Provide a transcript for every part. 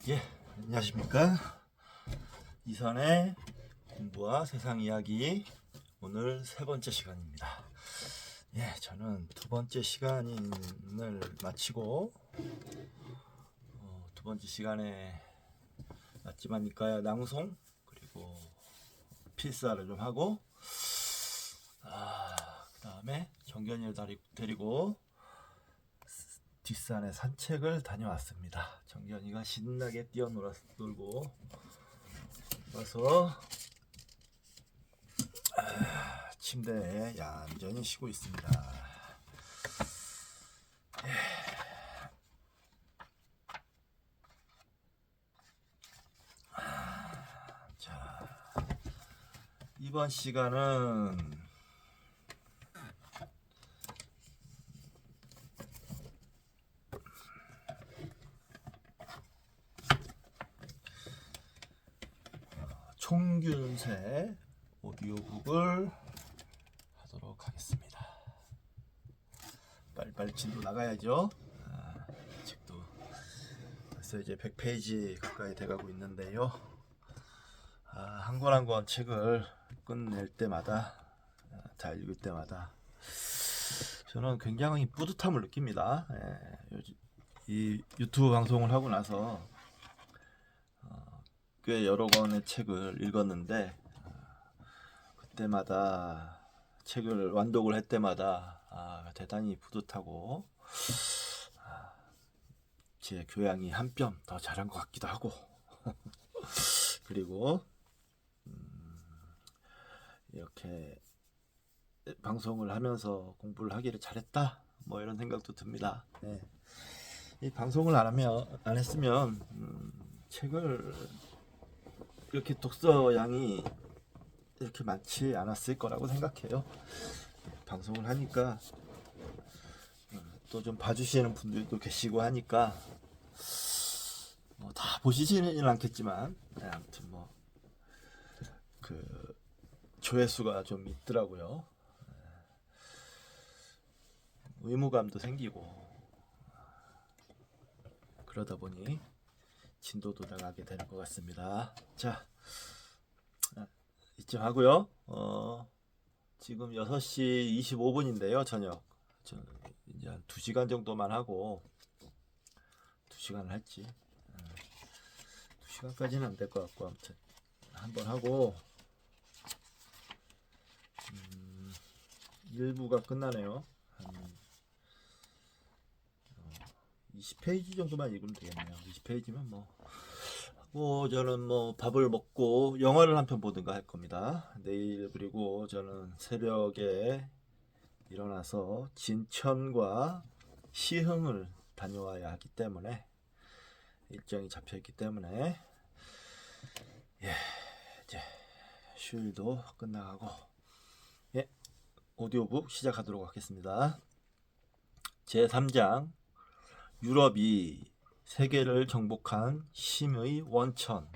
예, 안녕하십니까. 이선의 공부와 세상 이야기, 오늘 세 번째 시간입니다. 예, 저는 두 번째 시간을 마치고 두 번째 시간에 맞지마니까 낭송 그리고 필사를 좀 하고 그 다음에 정견이를 데리고 뒷산에 산책을 다녀왔습니다. 정견이가 신나게 뛰어놀고 와서 침대에 얌전히 쉬고 있습니다. 자, 이번 시간은 총균세 오디오북을 하도록 하겠습니다. 빨리빨리 진도 나가야죠. 책도 벌써 이제 100페이지 가까이 돼가고 있는데요. 한 권 한 권 책을 끝낼 때마다, 다 읽을 때마다 저는 굉장히 뿌듯함을 느낍니다. 이 유튜브 방송을 하고 나서 꽤 여러 권의 책을 읽었는데 그때마다 책을 완독을 할 때마다 대단히 뿌듯하고 제 교양이 한 뼘 더 자란 것 같기도 하고 그리고 이렇게 방송을 하면서 공부를 하기를 잘했다 뭐 이런 생각도 듭니다. 이 방송을 안 했으면 책을 이렇게 독서 양이 이렇게 많지 않았을 거라고 생각해요. 방송을 하니까 또 좀 봐주시는 분들도 계시고 하니까 뭐 다 보시지는 않겠지만 아무튼 뭐 그 조회수가 좀 있더라고요. 의무감도 생기고 그러다 보니 진도도 나가게 되는 것 같습니다. 자, 이쯤 하고요. 지금 6시 25분인데요. 저녁. 저는 이제 한 2시간 정도만 하고 2시간을 할지 2시간까지는 안 될 것 같고 아무튼 한번 하고 1부가 끝나네요. 한 20페이지 정도만 읽으면 되겠네요. 20페이지면 저는 밥을 먹고 영화를 한 편 보든가 할 겁니다. 내일 그리고 저는 새벽에 일어나서 진천과 시흥을 다녀와야 하기 때문에 일정이 잡혀 있기 때문에 이제 휴일도 끝나가고 오디오북 시작하도록 하겠습니다. 제3장 유럽이 세계를 정복한 심의 원천.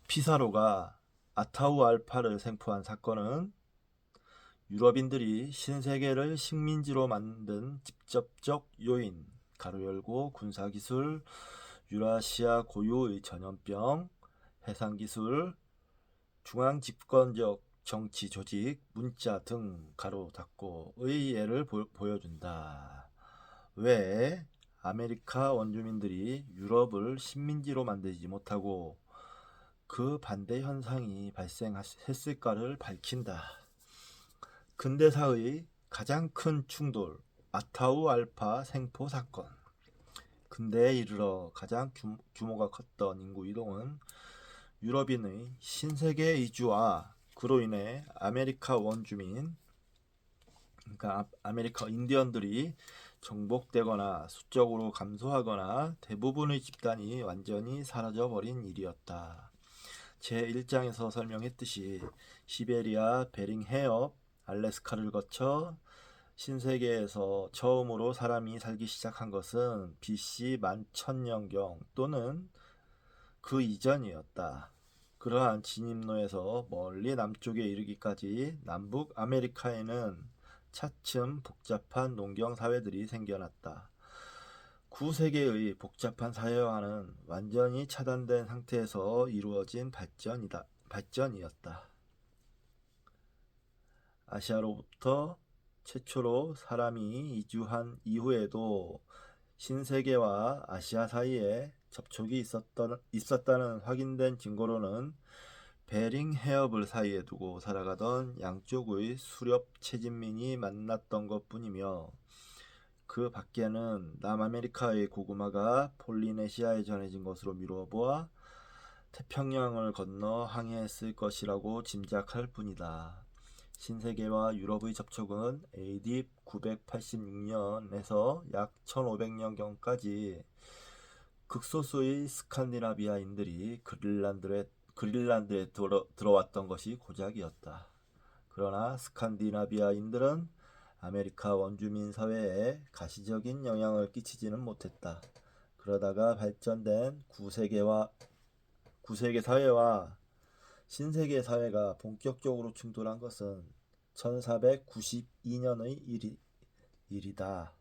피사로가 아타우알파를 생포한 사건은 유럽인들이 신세계를 식민지로 만든 직접적 요인, 가로 열고 군사기술, 유라시아 고유의 전염병, 해상기술, 중앙집권적 정치 조직, 문자 등 가로 닫고의 예를 보여준다. 왜 아메리카 원주민들이 유럽을 식민지로 만들지 못하고 그 반대 현상이 발생했을까를 밝힌다. 근대사의 가장 큰 충돌, 아타우알파 생포 사건. 근대에 이르러 가장 규모가 컸던 인구 이동은 유럽인의 신세계 이주와 그로 인해 아메리카 원주민, 그러니까 아메리카 인디언들이 정복되거나 수적으로 감소하거나 대부분의 집단이 완전히 사라져버린 일이었다. 제1장에서 설명했듯이 시베리아, 베링 해협, 알래스카를 거쳐 신세계에서 처음으로 사람이 살기 시작한 것은 BC 11,000년경 또는 그 이전이었다. 그러한 진입로에서 멀리 남쪽에 이르기까지 남북 아메리카에는 차츰 복잡한 농경 사회들이 생겨났다. 구세계의 복잡한 사회화는 완전히 차단된 상태에서 이루어진 발전이었다. 아시아로부터 최초로 사람이 이주한 이후에도 신세계와 아시아 사이에 접촉이 있었다는 확인된 증거로는 베링 해협을 사이에 두고 살아가던 양쪽의 수렵 채진민이 만났던 것뿐이며 그 밖에는 남아메리카의 고구마가 폴리네시아에 전해진 것으로 미루어 보아 태평양을 건너 항해했을 것이라고 짐작할 뿐이다. 신세계와 유럽의 접촉은 AD 986년에서 약 1500년경까지 극소수의 스칸디나비아인들이 그린란드에 들어왔던 것이 고작이었다. 그러나 스칸디나비아인들은 아메리카 원주민 사회에 가시적인 영향을 끼치지는 못했다. 그러다가 발전된 구세계 사회와 신세계 사회가 본격적으로 충돌한 것은 1492년의 일이다.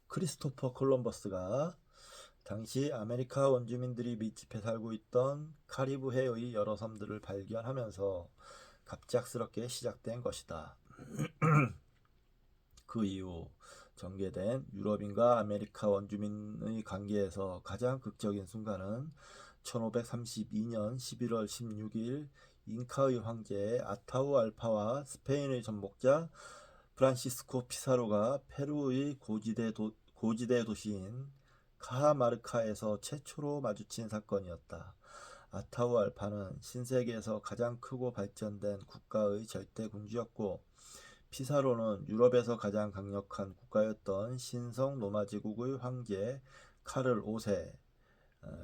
크리스토퍼 콜럼버스가 당시 아메리카 원주민들이 밀집해 살고 있던 카리브해의 여러 섬들을 발견하면서 갑작스럽게 시작된 것이다. 그 이후 전개된 유럽인과 아메리카 원주민의 관계에서 가장 극적인 순간은 1532년 11월 16일 잉카의 황제 아타우 알파와 스페인의 전복자 프란시스코 피사로가 페루의 고지대 도시인 카하마르카에서 최초로 마주친 사건이었다. 아타우 알파는 신세계에서 가장 크고 발전된 국가의 절대 군주였고 피사로는 유럽에서 가장 강력한 국가였던 신성 로마 제국의 황제 카를 5세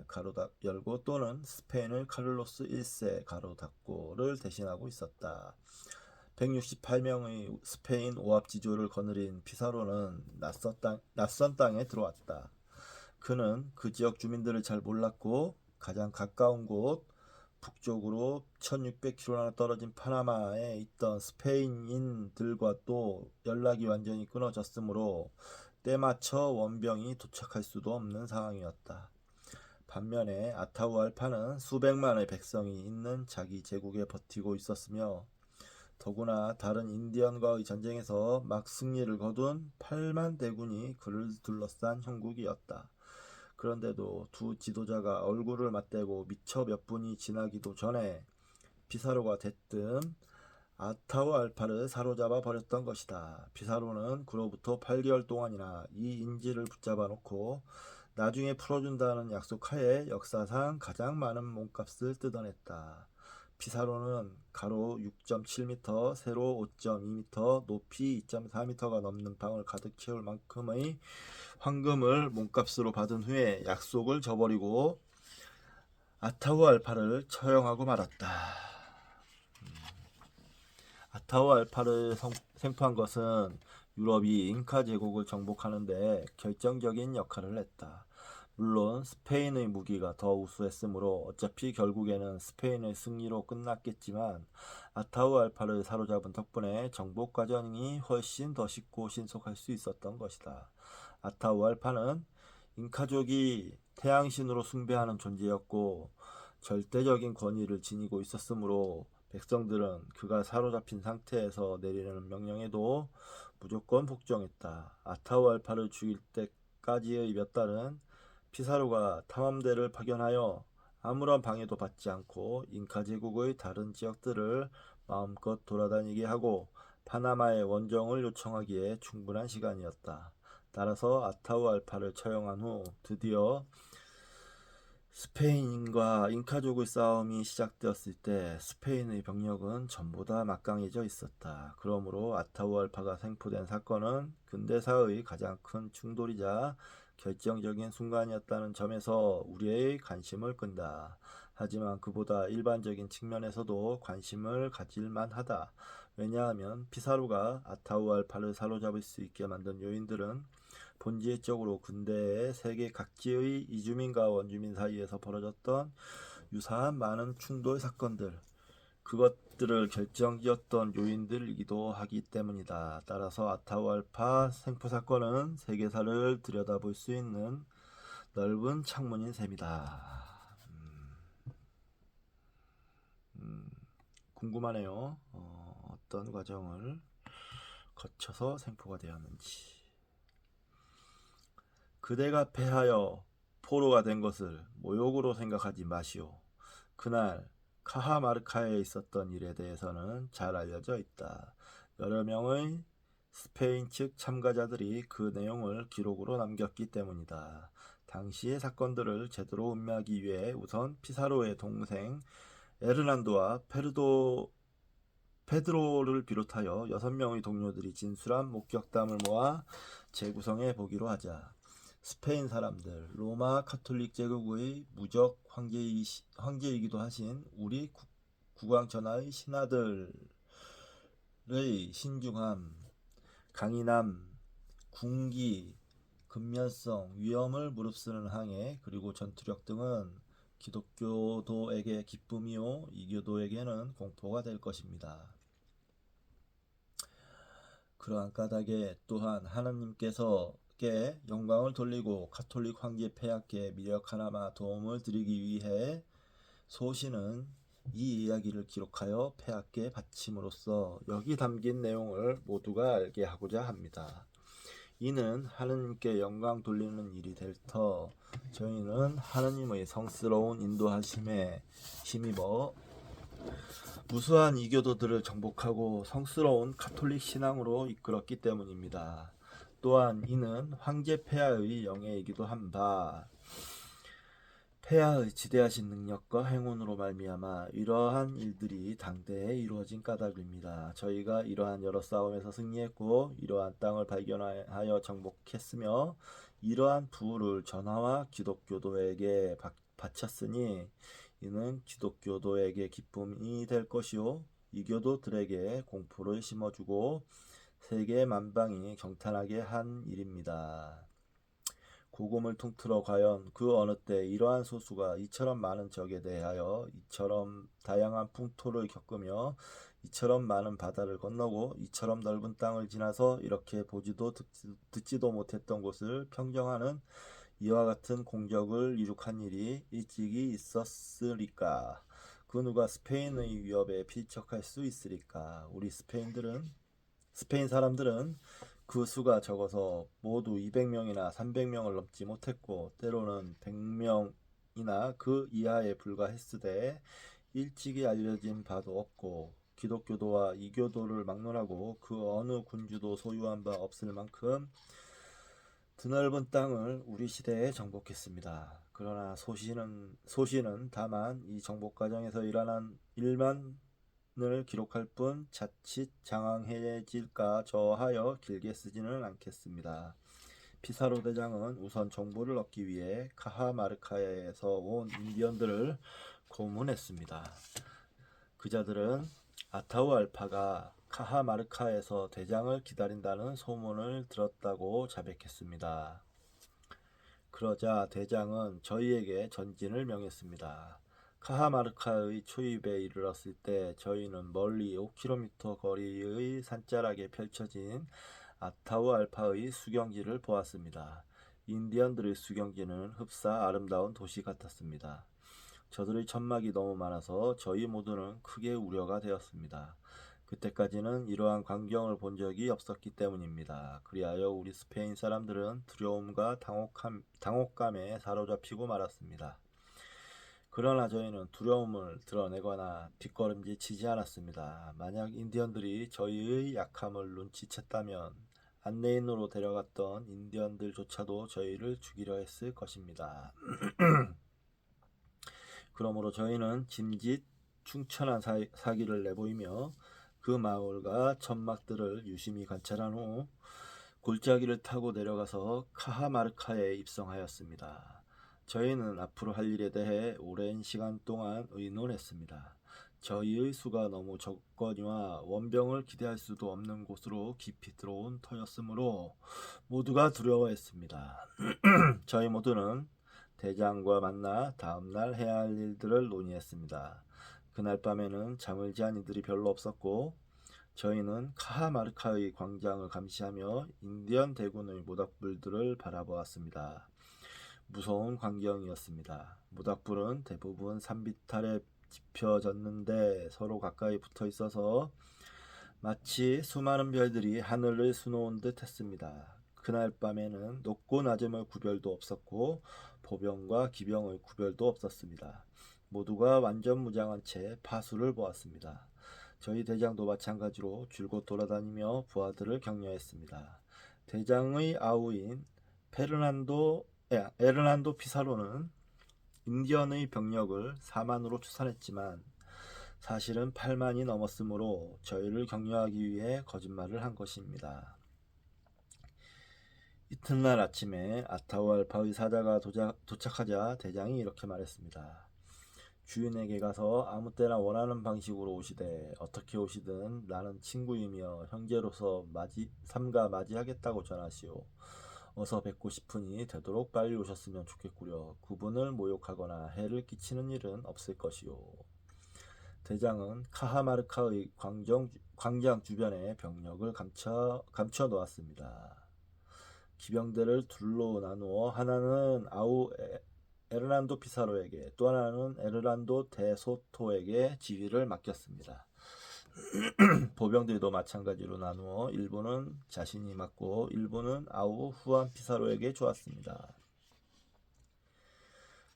가로 열고 또는 스페인의 카를로스 1세 가로 닫고를 대신하고 있었다. 168명의 스페인 오합지졸을 거느린 피사로는 낯선 땅에 들어왔다. 그는 그 지역 주민들을 잘 몰랐고 가장 가까운 곳 북쪽으로 1600km나 떨어진 파나마에 있던 스페인인들과 또 연락이 완전히 끊어졌으므로 때맞춰 원병이 도착할 수도 없는 상황이었다. 반면에 아타우 알파는 수백만의 백성이 있는 자기 제국에 버티고 있었으며 더구나 다른 인디언과의 전쟁에서 막 승리를 거둔 8만 대군이 그를 둘러싼 형국이었다. 그런데도 두 지도자가 얼굴을 맞대고 미처 몇 분이 지나기도 전에 피사로가 대뜸 아타우 알파를 사로잡아 버렸던 것이다. 피사로는 그로부터 8개월 동안이나 이 인질을 붙잡아 놓고 나중에 풀어준다는 약속하에 역사상 가장 많은 몸값을 뜯어냈다. 피사로는 가로 6.7m, 세로 5.2m, 높이 2.4m가 넘는 방을 가득 채울 만큼의 황금을 몸값으로 받은 후에 약속을 저버리고 아타우 알파를 처형하고 말았다. 아타우 알파를 생포한 것은 유럽이 잉카 제국을 정복하는 데 결정적인 역할을 했다. 물론 스페인의 무기가 더 우수했으므로 어차피 결국에는 스페인의 승리로 끝났겠지만 아타우 알파를 사로잡은 덕분에 정복 과정이 훨씬 더 쉽고 신속할 수 있었던 것이다. 아타우 알파는 잉카족이 태양신으로 숭배하는 존재였고 절대적인 권위를 지니고 있었으므로 백성들은 그가 사로잡힌 상태에서 내리는 명령에도 무조건 복종했다. 아타우 알파를 죽일 때까지의 몇 달은 피사로가 탐험대를 파견하여 아무런 방해도 받지 않고 잉카 제국의 다른 지역들을 마음껏 돌아다니게 하고 파나마의 원정을 요청하기에 충분한 시간이었다. 따라서 아타우 알파를 처형한 후 드디어 스페인과 잉카족의 싸움이 시작되었을 때 스페인의 병력은 전보다 막강해져 있었다. 그러므로 아타우 알파가 생포된 사건은 근대사의 가장 큰 충돌이자 결정적인 순간이었다는 점에서 우리의 관심을 끈다. 하지만 그보다 일반적인 측면에서도 관심을 가질 만하다. 왜냐하면 피사로가 아타우 알파를 사로잡을 수 있게 만든 요인들은 본질적으로 근대의 세계 각지의 이주민과 원주민 사이에서 벌어졌던 유사한 많은 충돌 사건들, 그것들을 결정지었던 요인들이기도 하기 때문이다. 따라서 아타우알파 생포 사건은 세계사를 들여다볼 수 있는 넓은 창문인 셈이다. 궁금하네요. 어떤 과정을 거쳐서 생포가 되었는지. 그대가 패하여 포로가 된 것을 모욕으로 생각하지 마시오. 그날 카하마르카에 있었던 일에 대해서는 잘 알려져 있다. 여러 명의 스페인 측 참가자들이 그 내용을 기록으로 남겼기 때문이다. 당시의 사건들을 제대로 음미하기 위해 우선 피사로의 동생 에르난도와 페드로를 비롯하여 6명의 동료들이 진술한 목격담을 모아 재구성해 보기로 하자. 스페인 사람들, 로마 카톨릭 제국의 무적 황제이기도 하신 우리 국왕 전하의 신하들의 신중함, 강인함, 군기, 근면성, 위험을 무릅쓰는 항해, 그리고 전투력 등은 기독교도에게 기쁨이요 이교도에게는 공포가 될 것입니다. 그러한 까닭에 또한 하나님께서께 영광을 돌리고 카톨릭 황제 폐하께 미력 하나마 도움을 드리기 위해 소신은 이 이야기를 기록하여 폐하께 바침으로써 여기 담긴 내용을 모두가 알게 하고자 합니다. 이는 하느님께 영광 돌리는 일이 될 터 저희는 하느님의 성스러운 인도하심에 힘입어 무수한 이교도들을 정복하고 성스러운 카톨릭 신앙으로 이끌었기 때문입니다. 또한 이는 황제 폐하의 영예이기도 한 바 폐하의 지대하신 능력과 행운으로 말미암아 이러한 일들이 당대에 이루어진 까닭입니다. 저희가 이러한 여러 싸움에서 승리했고 이러한 땅을 발견하여 정복했으며 이러한 부를 전하와 기독교도에게 바쳤으니 이는 기독교도에게 기쁨이 될 것이요 이교도들에게 공포를 심어주고 세계 만방이 경탄하게 한 일입니다. 고금을 통틀어 과연 그 어느 때 이러한 소수가 이처럼 많은 적에 대하여 이처럼 다양한 풍토를 겪으며 이처럼 많은 바다를 건너고 이처럼 넓은 땅을 지나서 이렇게 보지도 듣지도 못했던 곳을 평정하는 이와 같은 공적을 이룩한 일이 일찍이 있었으리까? 그 누가 스페인의 위협에 필적할 수 있으리까? 우리 스페인 사람들은 그 수가 적어서 모두 200명이나 300명을 넘지 못했고 때로는 100명이나 그 이하에 불과했으되 일찍이 알려진 바도 없고 기독교도와 이교도를 막론하고 그 어느 군주도 소유한 바 없을 만큼 드넓은 땅을 우리 시대에 정복했습니다. 그러나 소시는 다만 이 정복 과정에서 일어난 일만을 기록할 뿐 자칫 장황해질까 저하여 길게 쓰지는 않겠습니다. 피사로 대장은 우선 정보를 얻기 위해 카하마르카에서 온 인디언들을 고문했습니다. 그자들은 아타우알파가 카하마르카에서 대장을 기다린다는 소문을 들었다고 자백했습니다. 그러자 대장은 저희에게 전진을 명했습니다. 카하마르카의 초입에 이르렀을 때 저희는 멀리 5km 거리의 산자락에 펼쳐진 아타우알파의 수경지를 보았습니다. 인디언들의 수경지는 흡사 아름다운 도시 같았습니다. 저들의 천막이 너무 많아서 저희 모두는 크게 우려가 되었습니다. 그때까지는 이러한 광경을 본 적이 없었기 때문입니다. 그리하여 우리 스페인 사람들은 두려움과 당혹감에 사로잡히고 말았습니다. 그러나 저희는 두려움을 드러내거나 뒷걸음질 치지 않았습니다. 만약 인디언들이 저희의 약함을 눈치챘다면 안내인으로 데려갔던 인디언들조차도 저희를 죽이려 했을 것입니다. 그러므로 저희는 짐짓 충천한 사기를 내보이며 그 마을과 천막들을 유심히 관찰한 후 골짜기를 타고 내려가서 카하마르카에 입성하였습니다. 저희는 앞으로 할 일에 대해 오랜 시간 동안 의논했습니다. 저희의 수가 너무 적거니와 원병을 기대할 수도 없는 곳으로 깊이 들어온 터였으므로 모두가 두려워했습니다. 저희 모두는 대장과 만나 다음날 해야 할 일들을 논의했습니다. 그날 밤에는 잠을 잔 이들이 별로 없었고 저희는 카하마르카의 광장을 감시하며 인디언 대군의 모닥불들을 바라보았습니다. 무서운 광경이었습니다. 모닥불은 대부분 산비탈에 짚혀졌는데 서로 가까이 붙어 있어서 마치 수많은 별들이 하늘을 수놓은 듯 했습니다. 그날 밤에는 높고 낮음의 구별도 없었고 보병과 기병의 구별도 없었습니다. 모두가 완전 무장한 채 파수를 보았습니다. 저희 대장도 마찬가지로 줄곧 돌아다니며 부하들을 격려했습니다. 대장의 아우인 에르난도 피사로는 인디언의 병력을 4만으로 추산했지만 사실은 8만이 넘었으므로 저희를 격려하기 위해 거짓말을 한 것입니다. 이튿날 아침에 아타우알파의 사자가 도착하자 대장이 이렇게 말했습니다. 주인에게 가서 아무 때나 원하는 방식으로 오시되 어떻게 오시든 나는 친구이며 형제로서 삼가 맞이하겠다고 전하시오. 어서 뵙고 싶으니 되도록 빨리 오셨으면 좋겠구려. 그분을 모욕하거나 해를 끼치는 일은 없을 것이오. 대장은 카하마르카의 광장 주변에 병력을 감춰 놓았습니다. 기병대를 둘로 나누어 하나는 에르난도 피사로에게 또 하나는 에르난도 데소토에게 지휘를 맡겼습니다. 보병들도 마찬가지로 나누어 일부는 자신이 맡고 일부는 아우 후안 피사로에게 주었습니다.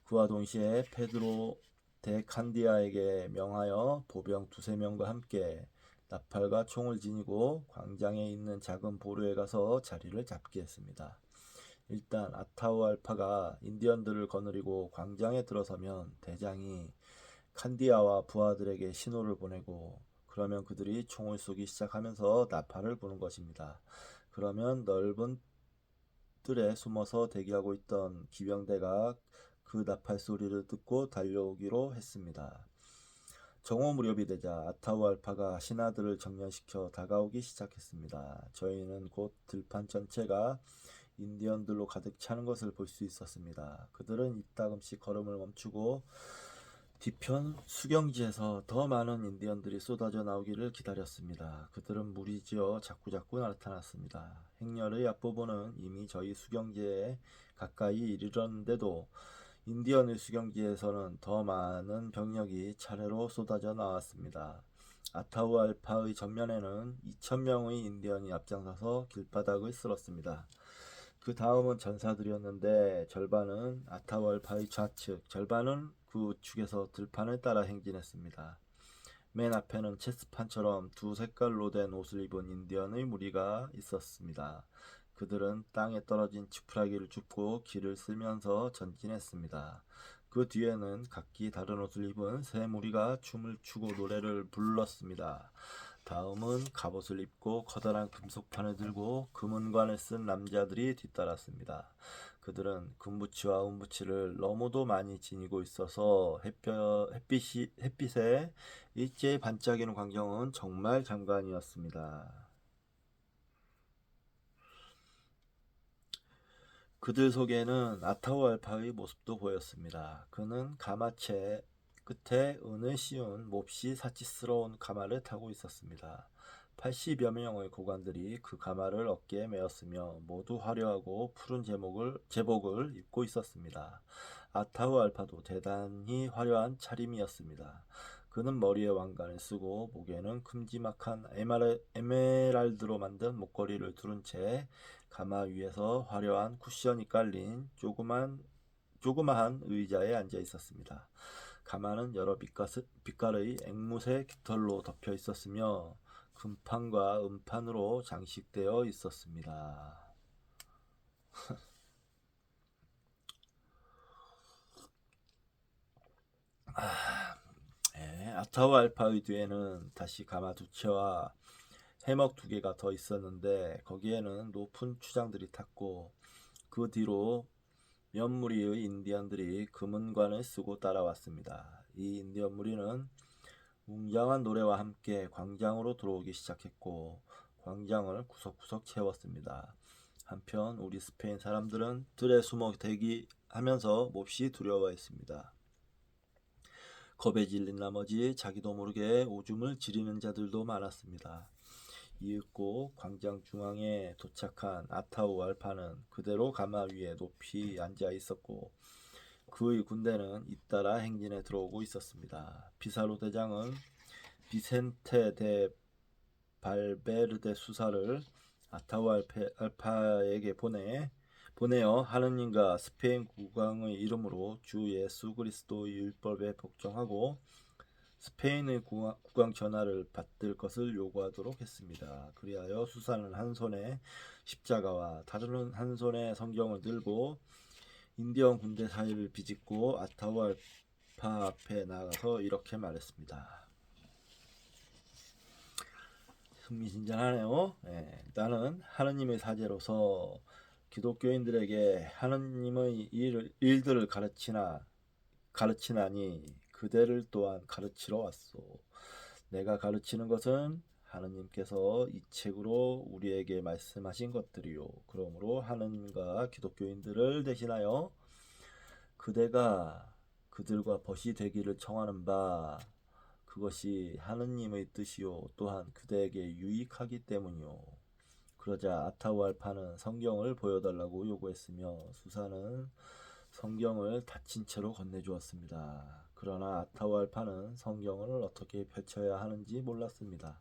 그와 동시에 페드로 데 칸디아에게 명하여 보병 2~3명과 함께 나팔과 총을 지니고 광장에 있는 작은 보루에 가서 자리를 잡게 했습니다. 일단 아타우알파가 인디언들을 거느리고 광장에 들어서면 대장이 칸디아와 부하들에게 신호를 보내고 그러면 그들이 총을 쏘기 시작하면서 나팔을 부는 것입니다. 그러면 넓은 뜰에 숨어서 대기하고 있던 기병대가 그 나팔 소리를 듣고 달려오기로 했습니다. 정오 무렵이 되자 아타우알파가 신하들을 정렬시켜 다가오기 시작했습니다. 저희는 곧 들판 전체가 인디언들로 가득 차는 것을 볼 수 있었습니다. 그들은 이따금씩 걸음을 멈추고 뒤편 수경지에서 더 많은 인디언들이 쏟아져 나오기를 기다렸습니다. 그들은 무리지어 자꾸자꾸 나타났습니다. 행렬의 앞부분은 이미 저희 수경지에 가까이 이르렀는데도 인디언의 수경지에서는 더 많은 병력이 차례로 쏟아져 나왔습니다. 아타우알파의 전면에는 2,000명의 인디언이 앞장서서 길바닥을 쓸었습니다. 그 다음은 전사들이었는데 절반은 아타우알파의 좌측, 절반은 그 우측에서 들판을 따라 행진했습니다. 맨 앞에는 체스판처럼 두 색깔로 된 옷을 입은 인디언의 무리가 있었습니다. 그들은 땅에 떨어진 지푸라기를 줍고 길을 쓸면서 전진했습니다. 그 뒤에는 각기 다른 옷을 입은 세 무리가 춤을 추고 노래를 불렀습니다. 다음은 갑옷을 입고 커다란 금속판을 들고 금은관을 쓴 남자들이 뒤따랐습니다. 그들은 금부치와 은부치를 너무도 많이 지니고 있어서 햇빛에 일제히 반짝이는 광경은 정말 장관이었습니다. 그들 속에는 아타우알파의 모습도 보였습니다. 그는 가마채 끝에 은을 씌운 몹시 사치스러운 가마를 타고 있었습니다. 80여 명의 고관들이 그 가마를 어깨에 메었으며 모두 화려하고 푸른 제복을 입고 있었습니다. 아타우알파도 대단히 화려한 차림이었습니다. 그는 머리에 왕관을 쓰고 목에는 큼지막한 에메랄드로 만든 목걸이를 두른 채 가마 위에서 화려한 쿠션이 깔린 조그마한 의자에 앉아 있었습니다. 가마는 여러 빛깔의 앵무새 깃털로 덮여 있었으며 금판과 은판으로 장식되어 있었습니다. 아타우알파의 뒤에는 다시 가마 2채와 해먹 2개가 더 있었는데 거기에는 높은 추장들이 탔고 그 뒤로 몇 무리의 인디언들이 금은관을 쓰고 따라왔습니다. 이 인디언 무리는 웅장한 노래와 함께 광장으로 들어오기 시작했고 광장을 구석구석 채웠습니다. 한편 우리 스페인 사람들은 뜰에 숨어 대기하면서 몹시 두려워했습니다. 겁에 질린 나머지 자기도 모르게 오줌을 지리는 자들도 많았습니다. 이윽고 광장 중앙에 도착한 아타우 알파는 그대로 가마 위에 높이 앉아 있었고 그의 군대는 잇따라 행진에 들어오고 있었습니다. 피사로 대장은 비센테 데 발베르데 수사를 아타우 알파에게 보내어 하느님과 스페인 국왕의 이름으로 주 예수 그리스도의 율법에 복종하고 스페인의 국왕 전하를 받들 것을 요구하도록 했습니다. 그리하여 수사는 한 손에 십자가와 다른 한 손에 성경을 들고 인디언 군대 사이를 비집고 아타우 알파 앞에 나가서 이렇게 말했습니다. 흥미진진하네요. 나는 하느님의 사제로서 기독교인들에게 하느님의 일들을 가르치나니 그대를 또한 가르치러 왔소. 내가 가르치는 것은 하느님께서 이 책으로 우리에게 말씀하신 것들이요. 그러므로 하느님과 기독교인들을 대신하여 그대가 그들과 벗이 되기를 청하는 바 그것이 하느님의 뜻이요 또한 그대에게 유익하기 때문이요. 그러자 아타우 알파는 성경을 보여달라고 요구했으며 수사는 성경을 닫힌 채로 건네주었습니다. 그러나 아타우 알파는 성경을 어떻게 펼쳐야 하는지 몰랐습니다.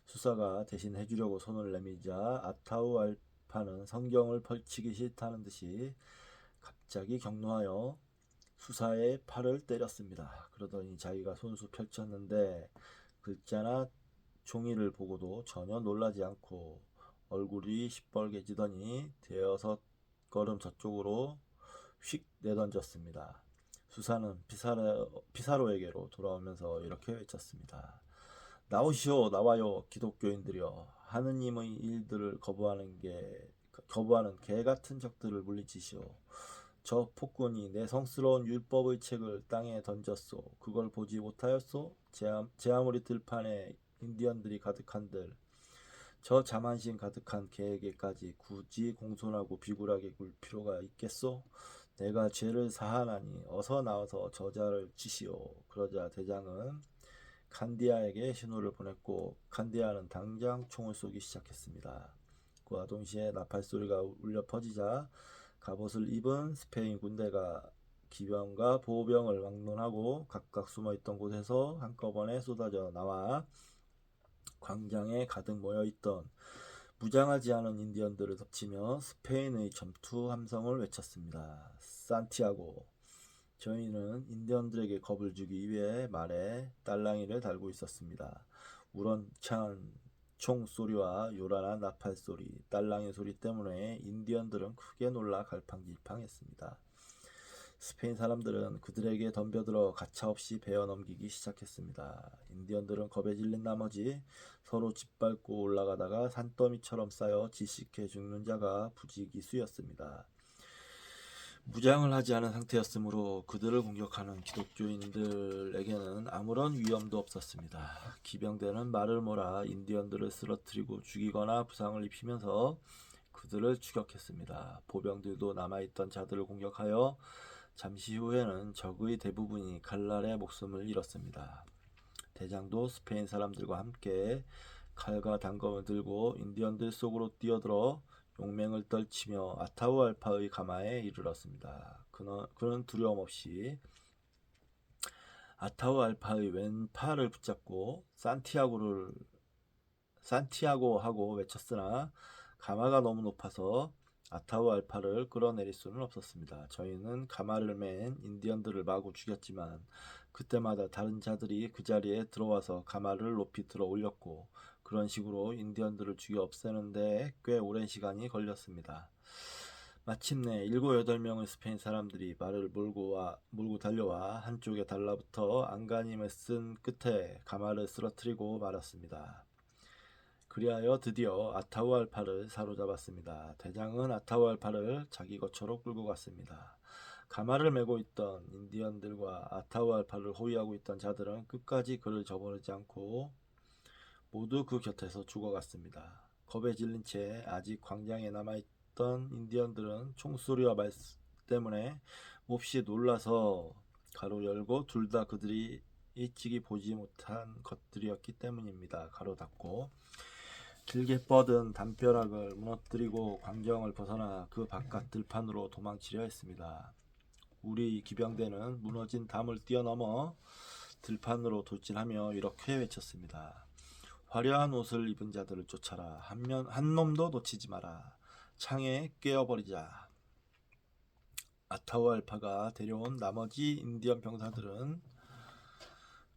수사가 대신 해주려고 손을 내밀자 아타우 알파는 성경을 펼치기 싫다는 듯이 갑자기 격노하여 수사의 팔을 때렸습니다. 그러더니 자기가 손수 펼쳤는데 글자나 종이를 보고도 전혀 놀라지 않고 얼굴이 시뻘개지더니 대여섯 걸음 저쪽으로 휙 내던졌습니다. 수사는 피사로에게로 돌아오면서 이렇게 외쳤습니다. 나오시오, 나와요, 기독교인들이여. 하느님의 일들을 거부하는 개 같은 적들을 물리치시오. 저 폭군이 내 성스러운 율법의 책을 땅에 던졌소. 그걸 보지 못하였소? 제 아무리 들판에 인디언들이 가득한들 저 자만심 가득한 개에게까지 굳이 공손하고 비굴하게 굴 필요가 있겠소? 내가 죄를 사하나니 어서 나와서 저자를 치시오. 그러자 대장은 칸디아에게 신호를 보냈고 칸디아는 당장 총을 쏘기 시작했습니다. 그와 동시에 나팔소리가 울려 퍼지자 갑옷을 입은 스페인 군대가 기병과 보병을 막론하고 각각 숨어있던 곳에서 한꺼번에 쏟아져 나와 광장에 가득 모여있던 무장하지 않은 인디언들을 덮치며 스페인의 전투 함성을 외쳤습니다. 산티아고. 저희는 인디언들에게 겁을 주기 위해 말에 딸랑이를 달고 있었습니다. 우렁찬 총소리와 요란한 나팔소리, 딸랑이 소리 때문에 인디언들은 크게 놀라 갈팡질팡했습니다. 스페인 사람들은 그들에게 덤벼들어 가차없이 베어 넘기기 시작했습니다. 인디언들은 겁에 질린 나머지 서로 짓밟고 올라가다가 산더미처럼 쌓여 질식해 죽는 자가 부지기수였습니다. 무장을 하지 않은 상태였으므로 그들을 공격하는 기독교인들에게는 아무런 위험도 없었습니다. 기병대는 말을 몰아 인디언들을 쓰러뜨리고 죽이거나 부상을 입히면서 그들을 추격했습니다. 보병들도 남아있던 자들을 공격하여 잠시 후에는 적의 대부분이 칼날에 목숨을 잃었습니다. 대장도 스페인 사람들과 함께 칼과 단검을 들고 인디언들 속으로 뛰어들어 용맹을 떨치며 아타우 알파의 가마에 이르렀습니다. 그는 두려움 없이 아타우 알파의 왼팔을 붙잡고 산티아고 하고 외쳤으나 가마가 너무 높아서 아타우 알파를 끌어내릴 수는 없었습니다. 저희는 가마를 맨 인디언들을 마구 죽였지만 그때마다 다른 자들이 그 자리에 들어와서 가마를 높이 들어 올렸고 그런 식으로 인디언들을 죽여 없애는데 꽤 오랜 시간이 걸렸습니다. 마침내 7, 8명의 스페인 사람들이 말을 몰고 달려와 한쪽에 달라붙어 안간힘을 쓴 끝에 가마를 쓰러뜨리고 말았습니다. 그리하여 드디어 아타우 알파를 사로잡았습니다. 대장은 아타우 알파를 자기 거처로 끌고 갔습니다. 가마를 메고 있던 인디언들과 아타우 알파를 호위하고 있던 자들은 끝까지 그를 저버리지 않고 모두 그 곁에서 죽어갔습니다. 겁에 질린 채 아직 광장에 남아있던 인디언들은 총소리와 말 때문에 몹시 놀라서 가로 열고 둘 다 그들이 일찍이 보지 못한 것들이었기 때문입니다. 가로 닫고 길게 뻗은 담벼락을 무너뜨리고 광경을 벗어나 그 바깥 들판으로 도망치려 했습니다. 우리 기병대는 무너진 담을 뛰어넘어 들판으로 돌진하며 이렇게 외쳤습니다. 화려한 옷을 입은 자들을 쫓아라. 한 놈도 놓치지 마라. 창에 꿰어버리자. 아타우알파가 데려온 나머지 인디언 병사들은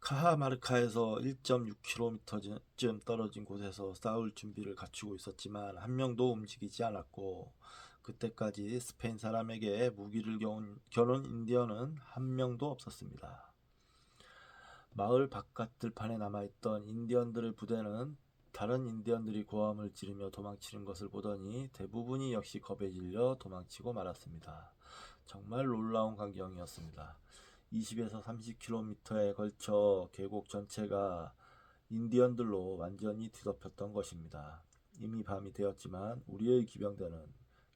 카하마르카에서 1.6km쯤 떨어진 곳에서 싸울 준비를 갖추고 있었지만 한 명도 움직이지 않았고 그때까지 스페인 사람에게 무기를 겨눈 인디언은 한 명도 없었습니다. 마을 바깥 들판에 남아있던 인디언들의 부대는 다른 인디언들이 고함을 지르며 도망치는 것을 보더니 대부분이 역시 겁에 질려 도망치고 말았습니다. 정말 놀라운 광경이었습니다. 20에서 30km에 걸쳐 계곡 전체가 인디언들로 완전히 뒤덮였던 것입니다. 이미 밤이 되었지만 우리의 기병대는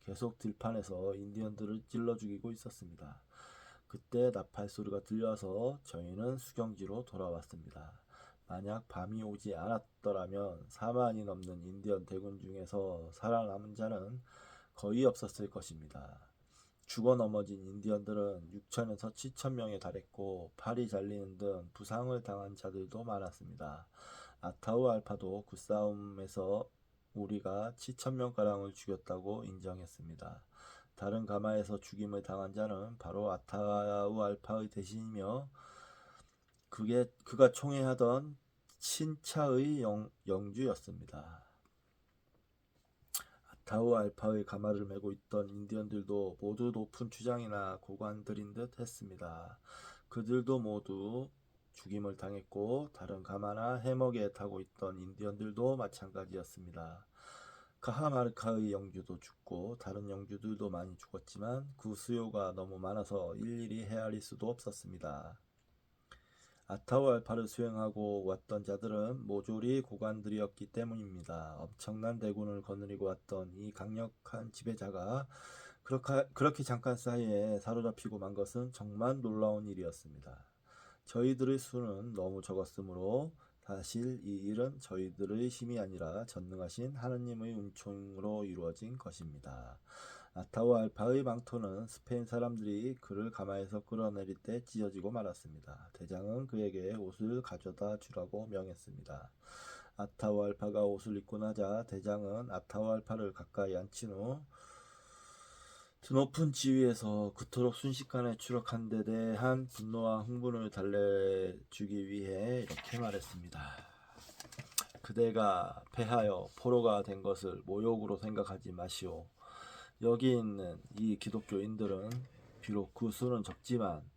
계속 들판에서 인디언들을 찔러 죽이고 있었습니다. 그때 나팔 소리가 들려서 저희는 수경지로 돌아왔습니다. 만약 밤이 오지 않았더라면 4만이 넘는 인디언 대군 중에서 살아남은 자는 거의 없었을 것입니다. 죽어 넘어진 인디언들은 6천에서 7천 명에 달했고 팔이 잘리는 등 부상을 당한 자들도 많았습니다. 아타우알파도 그 싸움에서 우리가 7천 명가량을 죽였다고 인정했습니다. 다른 가마에서 죽임을 당한 자는 바로 아타우알파의 대신이며 그가 총애하던 친차의 영주였습니다. 아타우알파의 가마를 메고 있던 인디언들도 모두 높은 주장이나 고관들인 듯 했습니다. 그들도 모두 죽임을 당했고 다른 가마나 해먹에 타고 있던 인디언들도 마찬가지였습니다. 카하마르카의 영주도 죽고 다른 영주들도 많이 죽었지만 그 수요가 너무 많아서 일일이 헤아릴 수도 없었습니다. 아타우알파를 수행하고 왔던 자들은 모조리 고관들이었기 때문입니다. 엄청난 대군을 거느리고 왔던 이 강력한 지배자가 그렇게 잠깐 사이에 사로잡히고 만 것은 정말 놀라운 일이었습니다. 저희들의 수는 너무 적었으므로 사실 이 일은 저희들의 힘이 아니라 전능하신 하느님의 은총으로 이루어진 것입니다. 아타우알파의 망토는 스페인 사람들이 그를 가마에서 끌어내릴 때 찢어지고 말았습니다. 대장은 그에게 옷을 가져다 주라고 명했습니다. 아타우알파가 옷을 입고 나자 대장은 아타우알파를 가까이 앉힌 후 드높은 지위에서 그토록 순식간에 추락한 데 대한 분노와 흥분을 달래주기 위해 이렇게 말했습니다. 그대가 패하여 포로가 된 것을 모욕으로 생각하지 마시오. 여기 있는 이 기독교인들은 비록 그 수는 적지만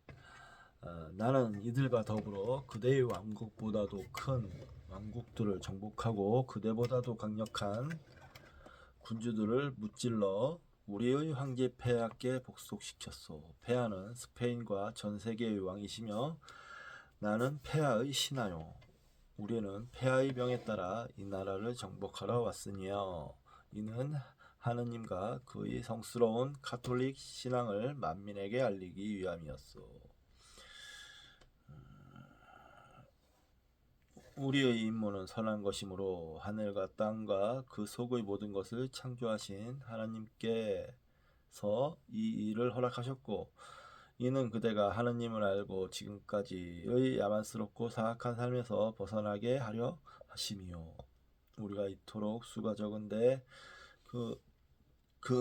나는 이들과 더불어 그대의 왕국보다도 큰 왕국들을 정복하고 그대보다도 강력한 군주들을 무찔러 우리의 황제 폐하께 복속시켰소. 폐하는 스페인과 전 세계의 왕이시며 나는 폐하의 신하요. 우리는 폐하의 명에 따라 이 나라를 정복하러 왔으니요. 이는 하느님과 그의 성스러운 가톨릭 신앙을 만민에게 알리기 위함이었소. 우리의 임무는 선한 것이므로 하늘과 땅과 그 속의 모든 것을 창조하신 하나님께서 이 일을 허락하셨고 이는 그대가 하느님을 알고 지금까지의 야만스럽고 사악한 삶에서 벗어나게 하려 하심이요. 우리가 이토록 수가 적은데 그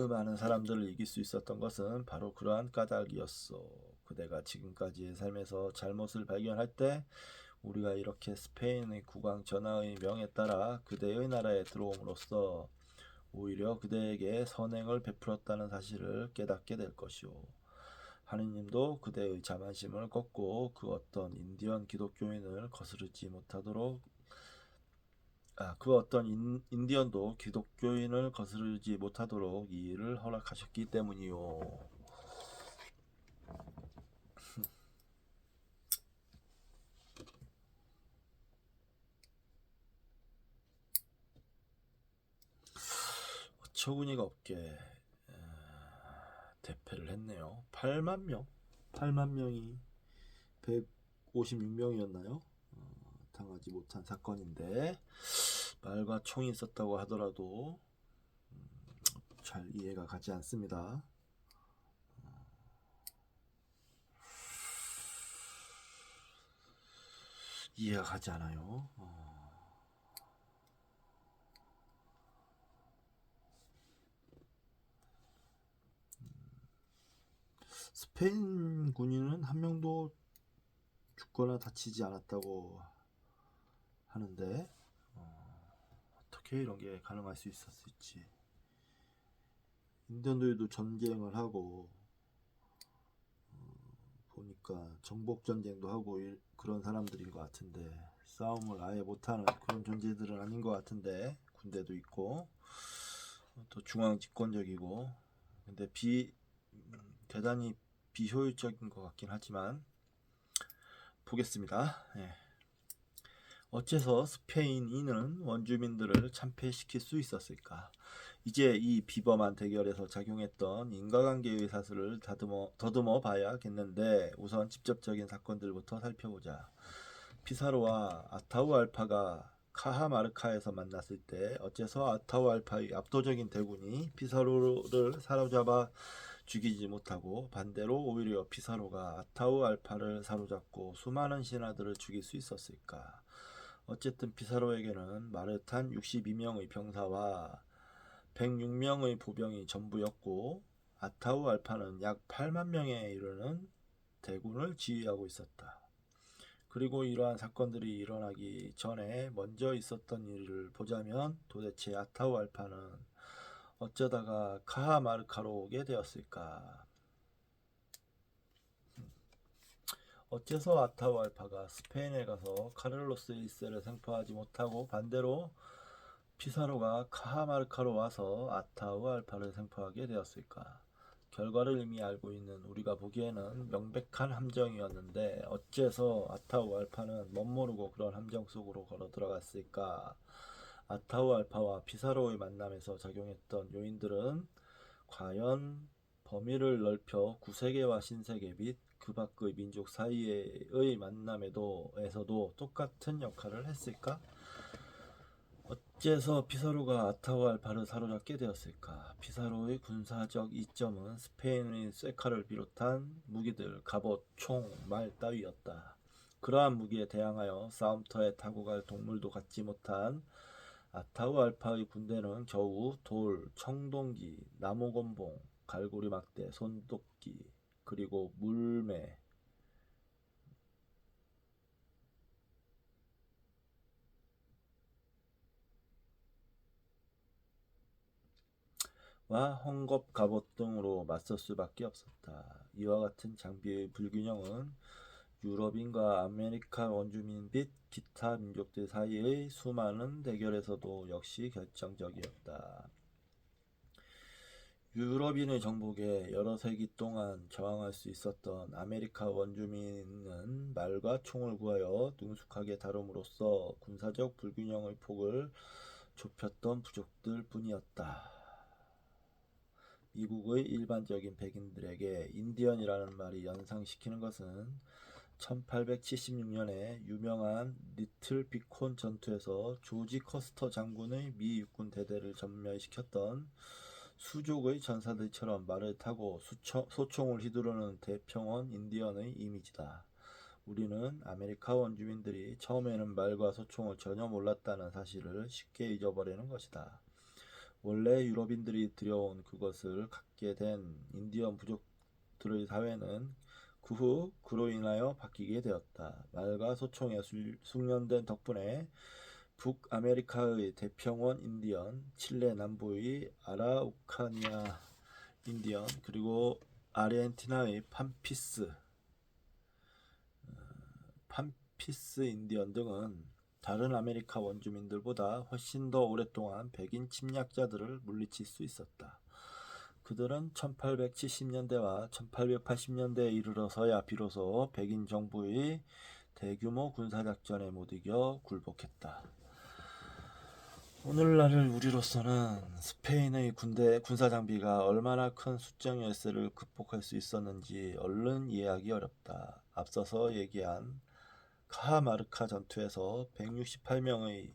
많은 사람들을 이길 수 있었던 것은 바로 그러한 까닭이었소. 그대가 지금까지의 삶에서 잘못을 발견할 때 우리가 이렇게 스페인의 국왕 전하의 명에 따라 그대의 나라에 들어옴으로써 오히려 그대에게 선행을 베풀었다는 사실을 깨닫게 될 것이오. 하느님도 그대의 자만심을 꺾고 그 어떤 인디언 기독교인을 거스르지 못하도록 그 어떤 인디언도 기독교인을 거스르지 못하도록 이 일을 허락하셨기 때문이요. 어처구니가 없게 대패를 했네요. 8만 명? 8만 명이 156명이었나요? 당하지 못한 사건인데 말과 총이 있었다고 하더라도 잘 이해가 가지 않습니다. 이해가 가지 않아요. 스페인 군인은 한 명도 죽거나 다치지 않았다고 하는데 어떻게 이런 게 가능할 수 있었을지. 인디언들도 전쟁을 하고 보니까 정복 전쟁도 하고 그런 사람들인 것 같은데 싸움을 아예 못하는 그런 존재들은 아닌 것 같은데 군대도 있고 또 중앙 집권적이고 근데 대단히 비효율적인 것 같긴 하지만 보겠습니다. 예. 어째서 스페인인은 원주민들을 참패시킬 수 있었을까? 이제 이 비범한 대결에서 작용했던 인과관계의 사슬을 더듬어 봐야겠는데 우선 직접적인 사건들부터 살펴보자. 피사로와 아타우알파가 카하마르카에서 만났을 때 어째서 아타우알파의 압도적인 대군이 피사로를 사로잡아 죽이지 못하고 반대로 오히려 피사로가 아타우알파를 사로잡고 수많은 신하들을 죽일 수 있었을까? 어쨌든 피사로에게는 마르탄 62명의 병사와 106명의 보병이 전부였고 아타우알파는 약 8만 명에 이르는 대군을 지휘하고 있었다. 그리고 이러한 사건들이 일어나기 전에 먼저 있었던 일을 보자면 도대체 아타우알파는 어쩌다가 카하마르카로 오게 되었을까? 어째서 아타우알파가 스페인에 가서 카를로스 1세를 생포하지 못하고 반대로 피사로가 카하마르카로 와서 아타우알파를 생포하게 되었을까? 결과를 이미 알고 있는 우리가 보기에는 명백한 함정이었는데 어째서 아타우알파는 멋모르고 그런 함정 속으로 걸어 들어갔을까? 아타우알파와 피사로의 만남에서 작용했던 요인들은 과연 범위를 넓혀 구세계와 신세계 및 그 밖의 민족 사이의 만남에서도 똑같은 역할을 했을까? 어째서 피사로가 아타우알파를 사로잡게 되었을까? 피사로의 군사적 이점은 스페인의 쇠칼을 비롯한 무기들, 갑옷, 총, 말 따위였다. 그러한 무기에 대항하여 싸움터에 타고 갈 동물도 갖지 못한 아타우알파의 군대는 겨우 돌, 청동기, 나무곤봉, 갈고리 막대, 손도끼, 그리고 물매, 와 헝겊 갑옷 등으로 맞설 수밖에 없었다. 이와 같은 장비의 불균형은 유럽인과 아메리카 원주민 및 기타 민족들 사이의 수많은 대결에서도 역시 결정적이었다. 유럽인의 정복에 여러 세기 동안 저항할 수 있었던 아메리카 원주민은 말과 총을 구하여 능숙하게 다룸으로써 군사적 불균형의 폭을 좁혔던 부족들 뿐이었다. 미국의 일반적인 백인들에게 인디언이라는 말이 연상시키는 것은 1876년에 유명한 리틀 비콘 전투에서 조지 커스터 장군의 미 육군 대대를 전멸시켰던 수족의 전사들처럼 말을 타고 소총을 휘두르는 대평원 인디언의 이미지다. 우리는 아메리카 원주민들이 처음에는 말과 소총을 전혀 몰랐다는 사실을 쉽게 잊어버리는 것이다. 원래 유럽인들이 들여온 그것을 갖게 된 인디언 부족들의 사회는 그 후 그로 인하여 바뀌게 되었다. 말과 소총에 숙련된 덕분에 북아메리카의 대평원 인디언, 칠레 남부의 아라우카니아 인디언, 그리고 아르헨티나의 팜피스 인디언 등은 다른 아메리카 원주민들보다 훨씬 더 오랫동안 백인 침략자들을 물리칠 수 있었다. 그들은 1870년대와 1880년대에 이르러서야 비로소 백인 정부의 대규모 군사작전에 못 이겨 굴복했다. 오늘날을 우리로서는 스페인의 군사 장비가 얼마나 큰 수적 열세를 극복할 수 있었는지 얼른 이해하기 어렵다. 앞서서 얘기한 카하마르카 전투에서 168명의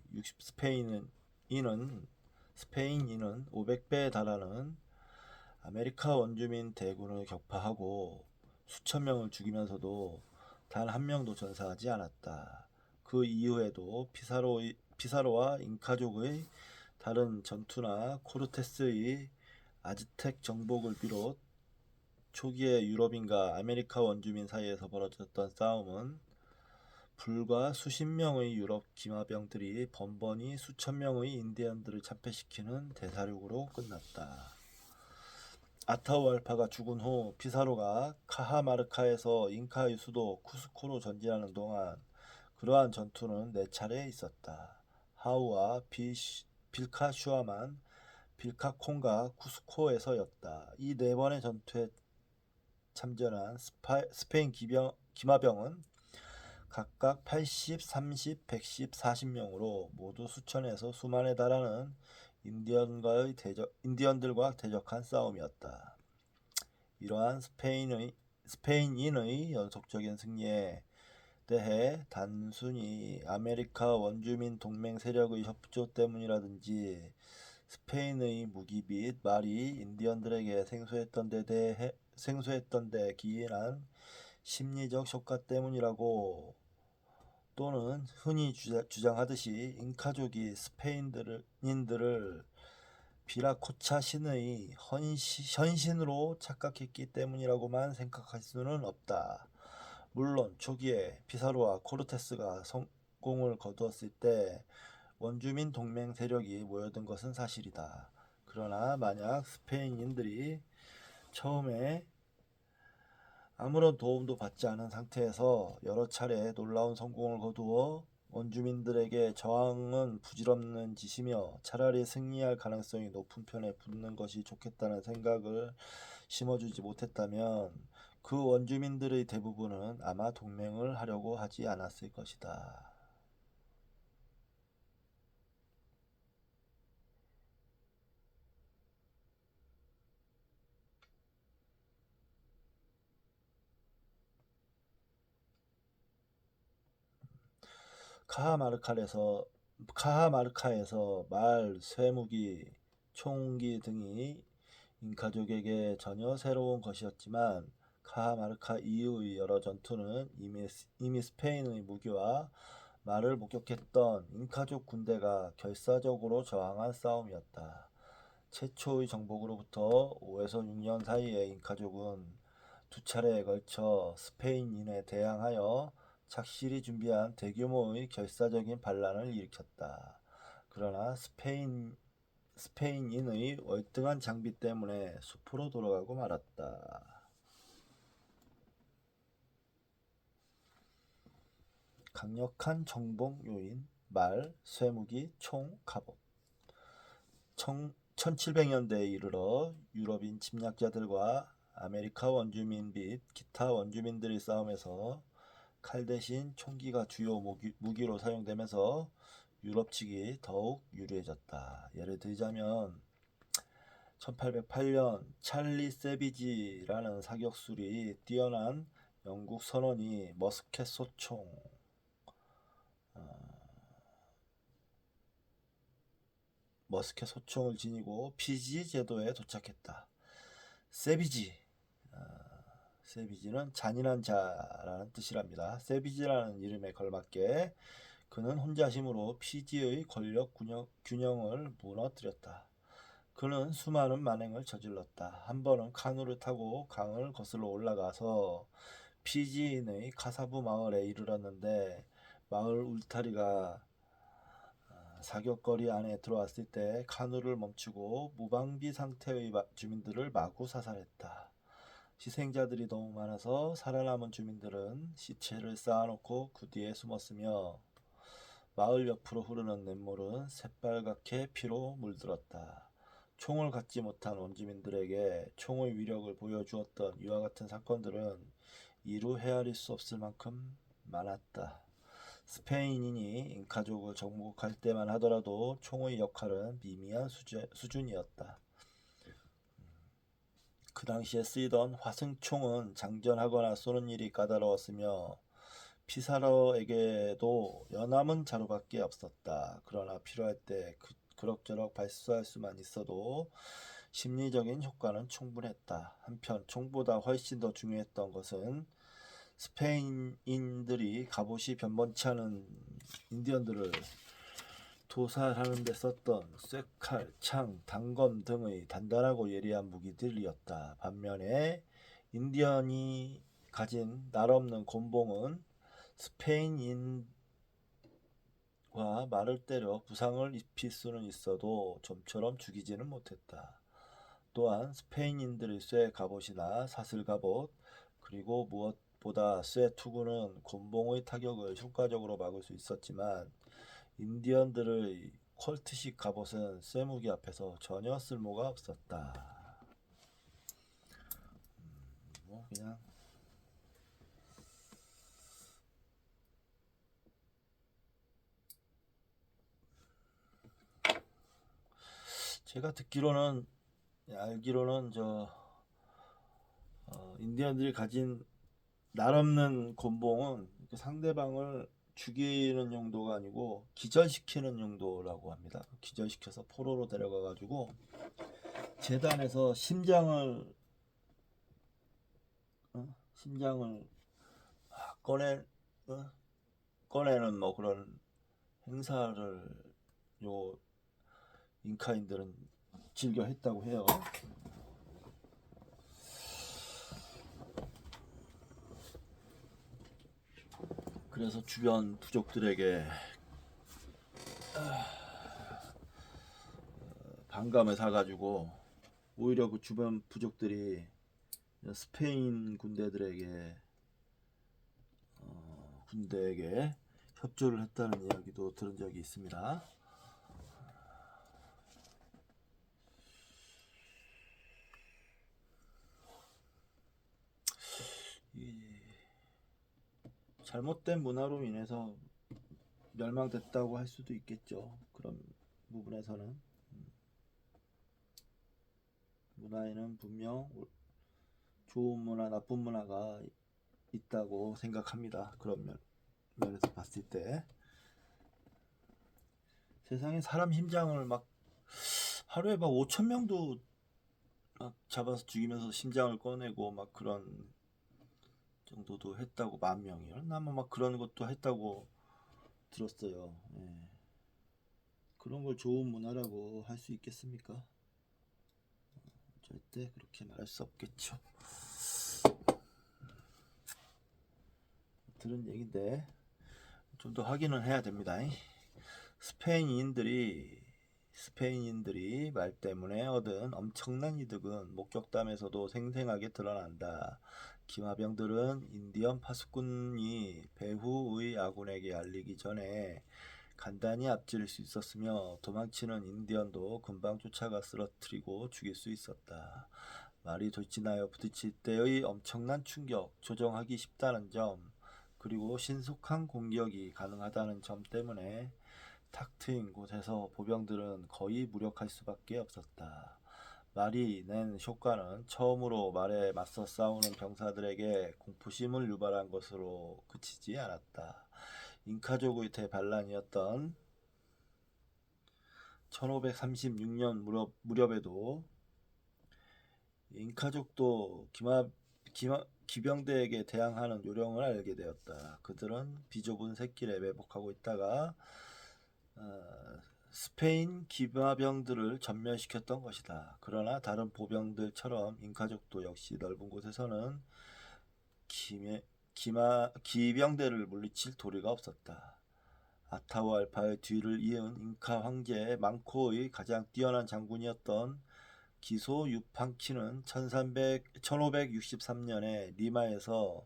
스페인인은 500배에 달하는 아메리카 원주민 대군을 격파하고 수천 명을 죽이면서도 단 한 명도 전사하지 않았다. 그 이후에도 피사로와 잉카족의 다른 전투나 코르테스의 아즈텍 정복을 비롯 초기의 유럽인과 아메리카 원주민 사이에서 벌어졌던 싸움은 불과 수십 명의 유럽 기마병들이 번번이 수천 명의 인디언들을 참패시키는 대사륙으로 끝났다. 아타우알파가 죽은 후 피사로가 카하마르카에서 잉카의 수도 쿠스코로 전진하는 동안 그러한 전투는 네 차례 있었다. 하우와 빌카슈아만, 빌카콩과 쿠스코에서였다. 이 네 번의 전투에 참전한 스페인 기마병은 각각 80, 30, 110, 40명으로 모두 수천에서 수만에 달하는 인디언들과 대적한 싸움이었다. 이러한 스페인인의 연속적인 승리에 대해 단순히 아메리카 원주민 동맹 세력의 협조 때문이라든지 스페인의 무기 및 말이 인디언들에게 생소했던 데 기인한 심리적 효과 때문이라고, 또는 흔히 주장하듯이 잉카족이 스페인인들을 비라코차 신의 헌신으로 착각했기 때문이라고만 생각할 수는 없다. 물론 초기에 피사로와 코르테스가 성공을 거두었을 때 원주민 동맹 세력이 모여든 것은 사실이다. 그러나 만약 스페인인들이 처음에 아무런 도움도 받지 않은 상태에서 여러 차례 놀라운 성공을 거두어 원주민들에게 저항은 부질없는 짓이며 차라리 승리할 가능성이 높은 편에 붙는 것이 좋겠다는 생각을 심어주지 못했다면 그 원주민들의 대부분은 아마 동맹을 하려고 하지 않았을 것이다. 카하마르카에서 말, 쇠무기, 총기 등이 잉카족에게 전혀 새로운 것이었지만 카하마르카 이후의 여러 전투는 이미 스페인의 무기와 말을 목격했던 잉카족 군대가 결사적으로 저항한 싸움이었다. 최초의 정복으로부터 5에서 6년 사이에 잉카족은 두 차례에 걸쳐 스페인인에 대항하여 착실히 준비한 대규모의 결사적인 반란을 일으켰다. 그러나 스페인인의 월등한 장비 때문에 숲으로 돌아가고 말았다. 강력한 정복 요인, 말, 쇠무기, 총, 갑옷. 1700년대에 이르러 유럽인 침략자들과 아메리카 원주민 및 기타 원주민들의 싸움에서 칼 대신 총기가 주요 무기로 사용되면서 유럽 측이 더욱 유리해졌다. 예를 들자면 1808년 찰리 세비지라는 사격술이 뛰어난 영국 선원이 머스켓 소총을 지니고 피지 제도에 도착했다. 세비지, 세비지는 잔인한 자라는 뜻이랍니다. 세비지라는 이름에 걸맞게 그는 혼자 힘으로 피지의 권력 균형을 무너뜨렸다. 그는 수많은 만행을 저질렀다. 한 번은 카누를 타고 강을 거슬러 올라가서 피지인의 카사부 마을에 이르렀는데 마을 울타리가 사격거리 안에 들어왔을 때 카누를 멈추고 무방비 상태의 주민들을 마구 사살했다. 희생자들이 너무 많아서 살아남은 주민들은 시체를 쌓아놓고 그 뒤에 숨었으며 마을 옆으로 흐르는 냇물은 새빨갛게 피로 물들었다. 총을 갖지 못한 원주민들에게 총의 위력을 보여주었던 이와 같은 사건들은 이루 헤아릴 수 없을 만큼 많았다. 스페인인이 잉카족을 정복할 때만 하더라도 총의 역할은 미미한 수준이었다. 그 당시에 쓰이던 화승총은 장전하거나 쏘는 일이 까다로웠으며 피사로에게도 연함은 자루밖에 없었다. 그러나 필요할 때 그럭저럭 발사할 수만 있어도 심리적인 효과는 충분했다. 한편 총보다 훨씬 더 중요했던 것은 스페인인들이 갑옷이 변변치 않은 인디언들을 도살하는 데 썼던 쇠칼, 창, 단검 등의 단단하고 예리한 무기들이었다. 반면에 인디언이 가진 날없는 곤봉은 스페인인과 말을 때려 부상을 입힐 수는 있어도 좀처럼 죽이지는 못했다. 또한 스페인인들의 쇠 갑옷이나 사슬 갑옷, 그리고 무엇보다 쇠 투구는 곤봉의 타격을 효과적으로 막을 수 있었지만 인디언들의 콜트식 갑옷은 쇠무기 앞에서 전혀 쓸모가 없었다. 그냥 제가 알기로는 인디언들이 가진 날없는 곤봉은 상대방을 죽이는 용도가 아니고 기절시키는 용도라고 합니다. 기절시켜서 포로로 데려가 가지고 재단에서 심장을 꺼내 꺼내는 그런 행사를 요 잉카인들은 즐겨 했다고 해요. 그래서 주변 부족들에게 반감을 사가지고 오히려 그 주변 부족들이 스페인 군대에게 협조를 했다는 이야기도 들은 적이 있습니다. 이 잘못된 문화로 인해서 멸망됐다고 할 수도 있겠죠. 그런 부분에서는 문화에는 분명 좋은 문화, 나쁜 문화가 있다고 생각합니다. 그런 면에서 봤을 때 세상에 사람 심장을 막 하루에 막 5천 명도 막 잡아서 죽이면서 심장을 꺼내고 막 그런 정도도 했다고. 10,000명이요? 아마 막 그런 것도 했다고 들었어요. 예. 그런 걸 좋은 문화라고 할 수 있겠습니까? 절대 그렇게 말할 수 없겠죠. 들은 얘긴데 좀 더 확인은 해야 됩니다. 스페인인들이 말 때문에 얻은 엄청난 이득은 목격담에서도 생생하게 드러난다. 기마병들은 인디언 파수꾼이 배후의 아군에게 알리기 전에 간단히 앞질 수 있었으며 도망치는 인디언도 금방 쫓아가 쓰러뜨리고 죽일 수 있었다. 말이 돌진하여 부딪힐 때의 엄청난 충격, 조정하기 쉽다는 점, 그리고 신속한 공격이 가능하다는 점 때문에 탁 트인 곳에서 보병들은 거의 무력할 수밖에 없었다. 말이 낸 효과는 처음으로 말에 맞서 싸우는 병사들에게 공포심을 유발한 것으로 그치지 않았다. 잉카족의 대반란이었던 1536년 무렵에도 잉카족도 기병대에게 대항하는 요령을 알게 되었다. 그들은 비좁은 샛길에 매복하고 있다가 스페인 기마병들을 전멸시켰던 것이다. 그러나 다른 보병들처럼 잉카족도 역시 넓은 곳에서는 기병대를 물리칠 도리가 없었다. 아타후알파의 뒤를 이은 잉카 황제 망코의 가장 뛰어난 장군이었던 기소 유팡키는 1563년에 리마에서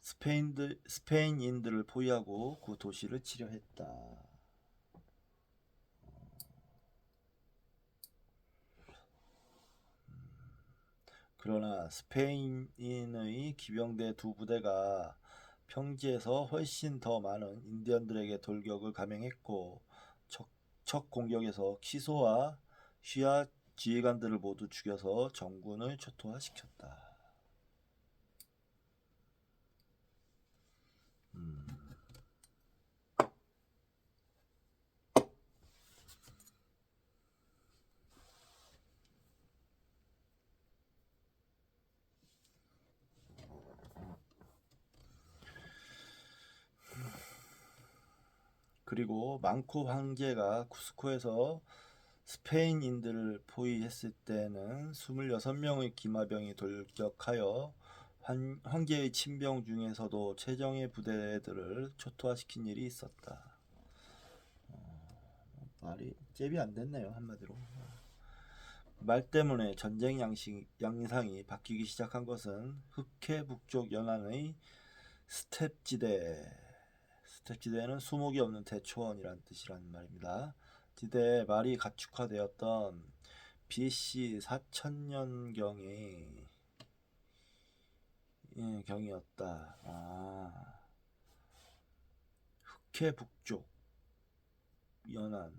스페인인들을 포위하고 그 도시를 치려했다. 그러나 스페인의 기병대 두 부대가 평지에서 훨씬 더 많은 인디언들에게 돌격을 감행했고 첫 공격에서 키소와 쉬아 지휘관들을 모두 죽여서 정군을 초토화시켰다. 그리고 망코 황제가 쿠스코에서 스페인인들을 포위했을 때는 26명의 기마병이 돌격하여 황제의 친병 중에서도 최정예 부대들을 초토화시킨 일이 있었다. 말이 잽이 안 됐네요, 한마디로. 말 때문에 전쟁 양상이 바뀌기 시작한 것은 흑해 북쪽 연안의 스텝지대는 수목이 없는 대초원이란 뜻이라는 말입니다. 지대에 말이 가축화되었던 BC 4000년경의 경이었다. 흑해 북쪽 연안.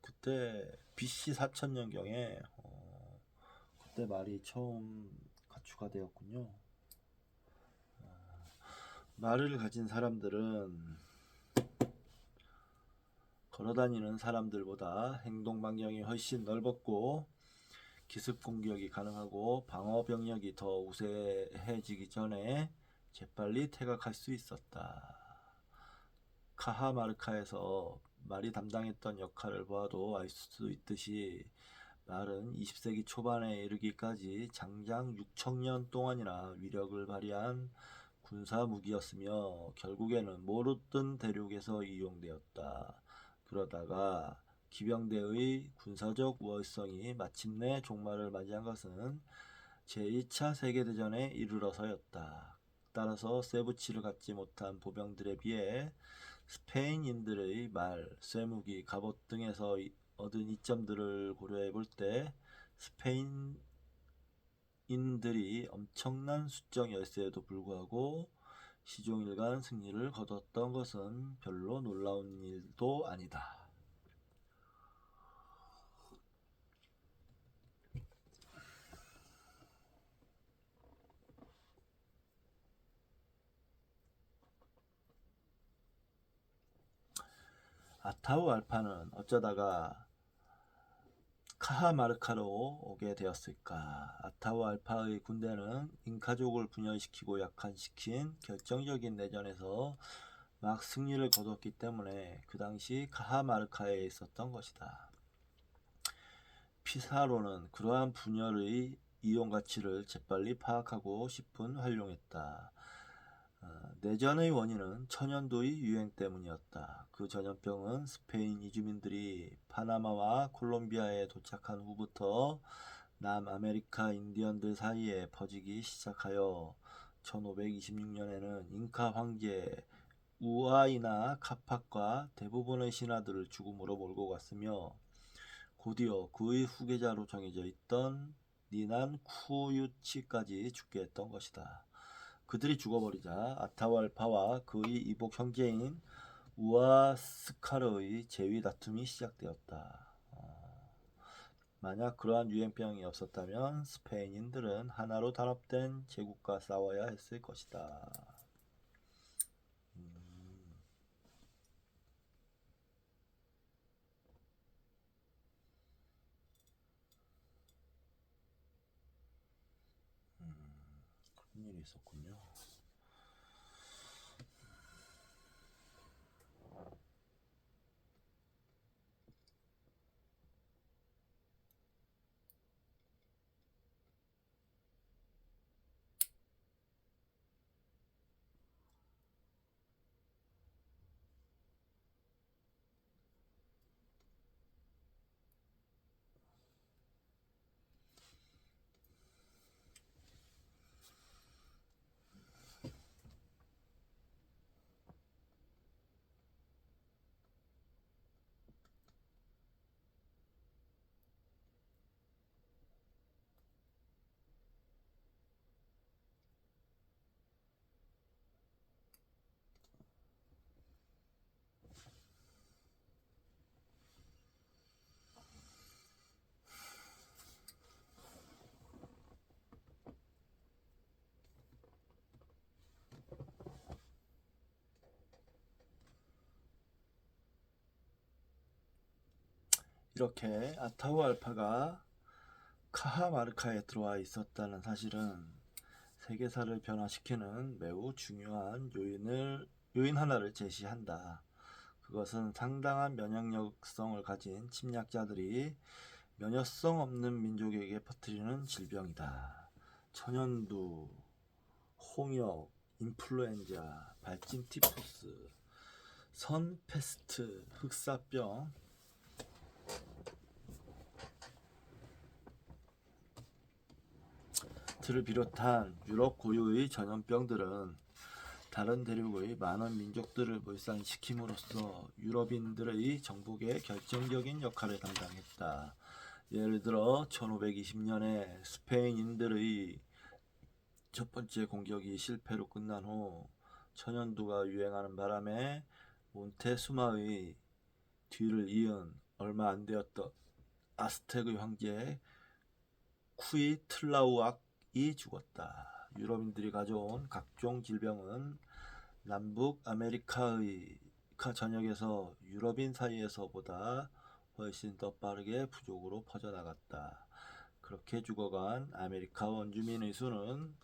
그때 BC 4000년경에 그때 말이 처음 가축화되었군요. 말을 가진 사람들은 걸어다니는 사람들보다 행동 반경이 훨씬 넓었고 기습 공격이 가능하고 방어 병력이 더 우세해지기 전에 재빨리 퇴각할 수 있었다. 카하마르카에서 말이 담당했던 역할을 보아도 알 수 있듯이 말은 20세기 초반에 이르기까지 장장 6천년 동안이나 위력을 발휘한 군사 무기였으며 결국에는 모르던 대륙에서 이용되었다. 그러다가 기병대의 군사적 우월성이 마침내 종말을 맞이한 것은 제2차 세계대전에 이르러서였다. 따라서 쇠붙이를 갖지 못한 보병들에 비해 스페인인들의 말, 쇠무기, 갑옷 등에서 얻은 이점들을 고려해 볼 때 스페인인들이 엄청난 수적 열세에도 불구하고 시종일관 승리를 거뒀던 것은 별로 놀라운 일도 아니다. 아타우알파는 어쩌다가 카하마르카로 오게 되었을까? 아타우알파의 군대는 잉카족을 분열시키고 약한시킨 결정적인 내전에서 막 승리를 거뒀기 때문에 그 당시 카하마르카에 있었던 것이다. 피사로는 그러한 분열의 이용 가치를 재빨리 파악하고 싶은 활용했다. 내전의 원인은 천연두의 유행 때문이었다. 그 전염병은 스페인 이주민들이 파나마와 콜롬비아에 도착한 후부터 남아메리카 인디언들 사이에 퍼지기 시작하여 1526년에는 잉카 황제 우아이나 카팍과 대부분의 신하들을 죽음으로 몰고 갔으며 곧이어 그의 후계자로 정해져 있던 니난 쿠유치까지 죽게 했던 것이다. 그들이 죽어버리자 아타왈파와 그의 이복 형제인 우아스카르의 재위 다툼이 시작되었다. 만약 그러한 유행병이 없었다면 스페인인들은 하나로 단합된 제국과 싸워야 했을 것이다. 그런 일이 있었군요. 이렇게 아타우알파가 카하마르카에 들어와 있었다는 사실은 세계사를 변화시키는 매우 중요한 요인 하나를 제시한다. 그것은 상당한 면역력성을 가진 침략자들이 면역성 없는 민족에게 퍼뜨리는 질병이다. 천연두, 홍역, 인플루엔자, 발진 티푸스, 선 페스트, 흑사병, 들을 비롯한 유럽 고유의 전염병들은 다른 대륙의 많은 민족들을 몰살시킴으로써 유럽인들의 정복에 결정적인 역할을 담당했다. 예를 들어 1520년에 스페인인들의 첫 번째 공격이 실패로 끝난 후 천연두가 유행하는 바람에 몬테수마의 뒤를 이은 얼마 안 되었던 아스텍의 황제 쿠이틀라우악이 죽었다. 유럽인들이 가져온 각종 질병은 남북 아메리카 전역에서 유럽인 사이에서보다 훨씬 더 빠르게 부족으로 퍼져나갔다. 그렇게 죽어간 아메리카 원주민의 수는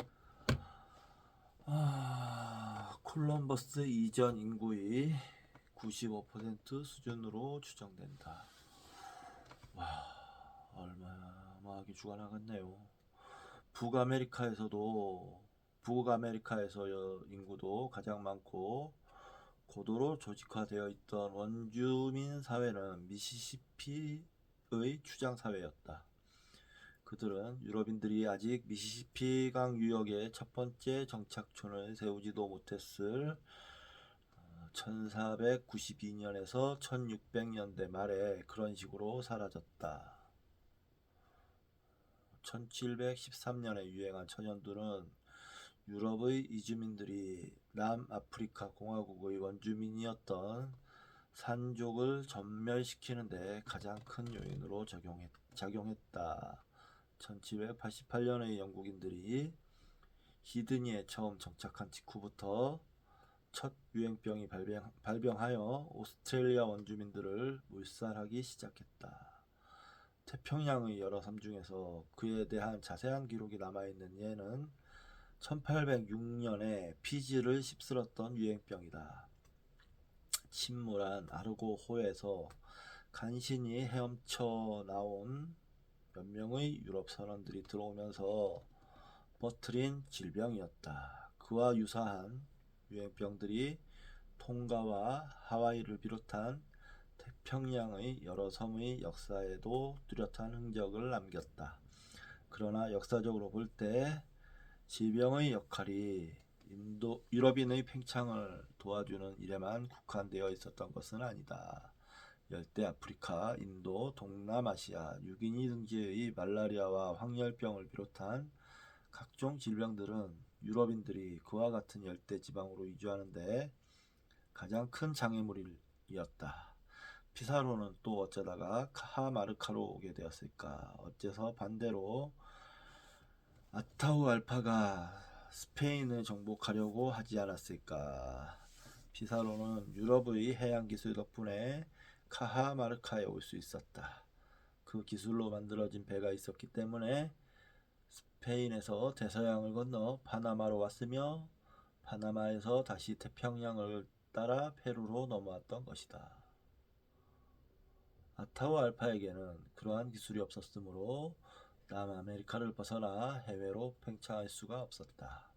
콜럼버스 이전 인구의 95% 수준으로 추정된다. 와, 얼마하게 죽어나갔네요. 북아메리카에서 인구도 가장 많고 고도로 조직화되어 있던 원주민 사회는 미시시피의 추장 사회였다. 그들은 유럽인들이 아직 미시시피강 유역에 첫 번째 정착촌을 세우지도 못했을 1492년에서 1600년대 말에 그런 식으로 사라졌다. 1713년에 유행한 천연두는 유럽의 이주민들이 남아프리카 공화국의 원주민이었던 산족을 전멸시키는 데 가장 큰 요인으로 작용했다. 1788년의 영국인들이 시드니에 처음 정착한 직후부터 첫 유행병이 발병하여 오스트레일리아 원주민들을 몰살하기 시작했다. 태평양의 여러 섬 중에서 그에 대한 자세한 기록이 남아있는 예는 1806년에 피지를 휩쓸었던 유행병이다. 침몰한 아르고호에서 간신히 헤엄쳐 나온 몇 명의 유럽 선원들이 들어오면서 퍼뜨린 질병이었다. 그와 유사한 유행병들이 통가와 하와이를 비롯한 태평양의 여러 섬의 역사에도 뚜렷한 흔적을 남겼다. 그러나 역사적으로 볼 때 질병의 역할이 유럽인의 팽창을 도와주는 일에만 국한되어 있었던 것은 아니다. 열대 아프리카, 인도, 동남아시아, 유기니 등지의 말라리아와 황열병을 비롯한 각종 질병들은 유럽인들이 그와 같은 열대 지방으로 이주하는데 가장 큰 장애물이었다. 피사로는 또 어쩌다가 카하마르카로 오게 되었을까? 어째서 반대로 아타우알파가 스페인을 정복하려고 하지 않았을까? 피사로는 유럽의 해양 기술 덕분에 카하마르카에 올 수 있었다. 그 기술로 만들어진 배가 있었기 때문에 스페인에서 대서양을 건너 파나마로 왔으며 파나마에서 다시 태평양을 따라 페루로 넘어왔던 것이다. 아타우알파에게는 그러한 기술이 없었으므로 남아메리카를 벗어나 해외로 팽창할 수가 없었다.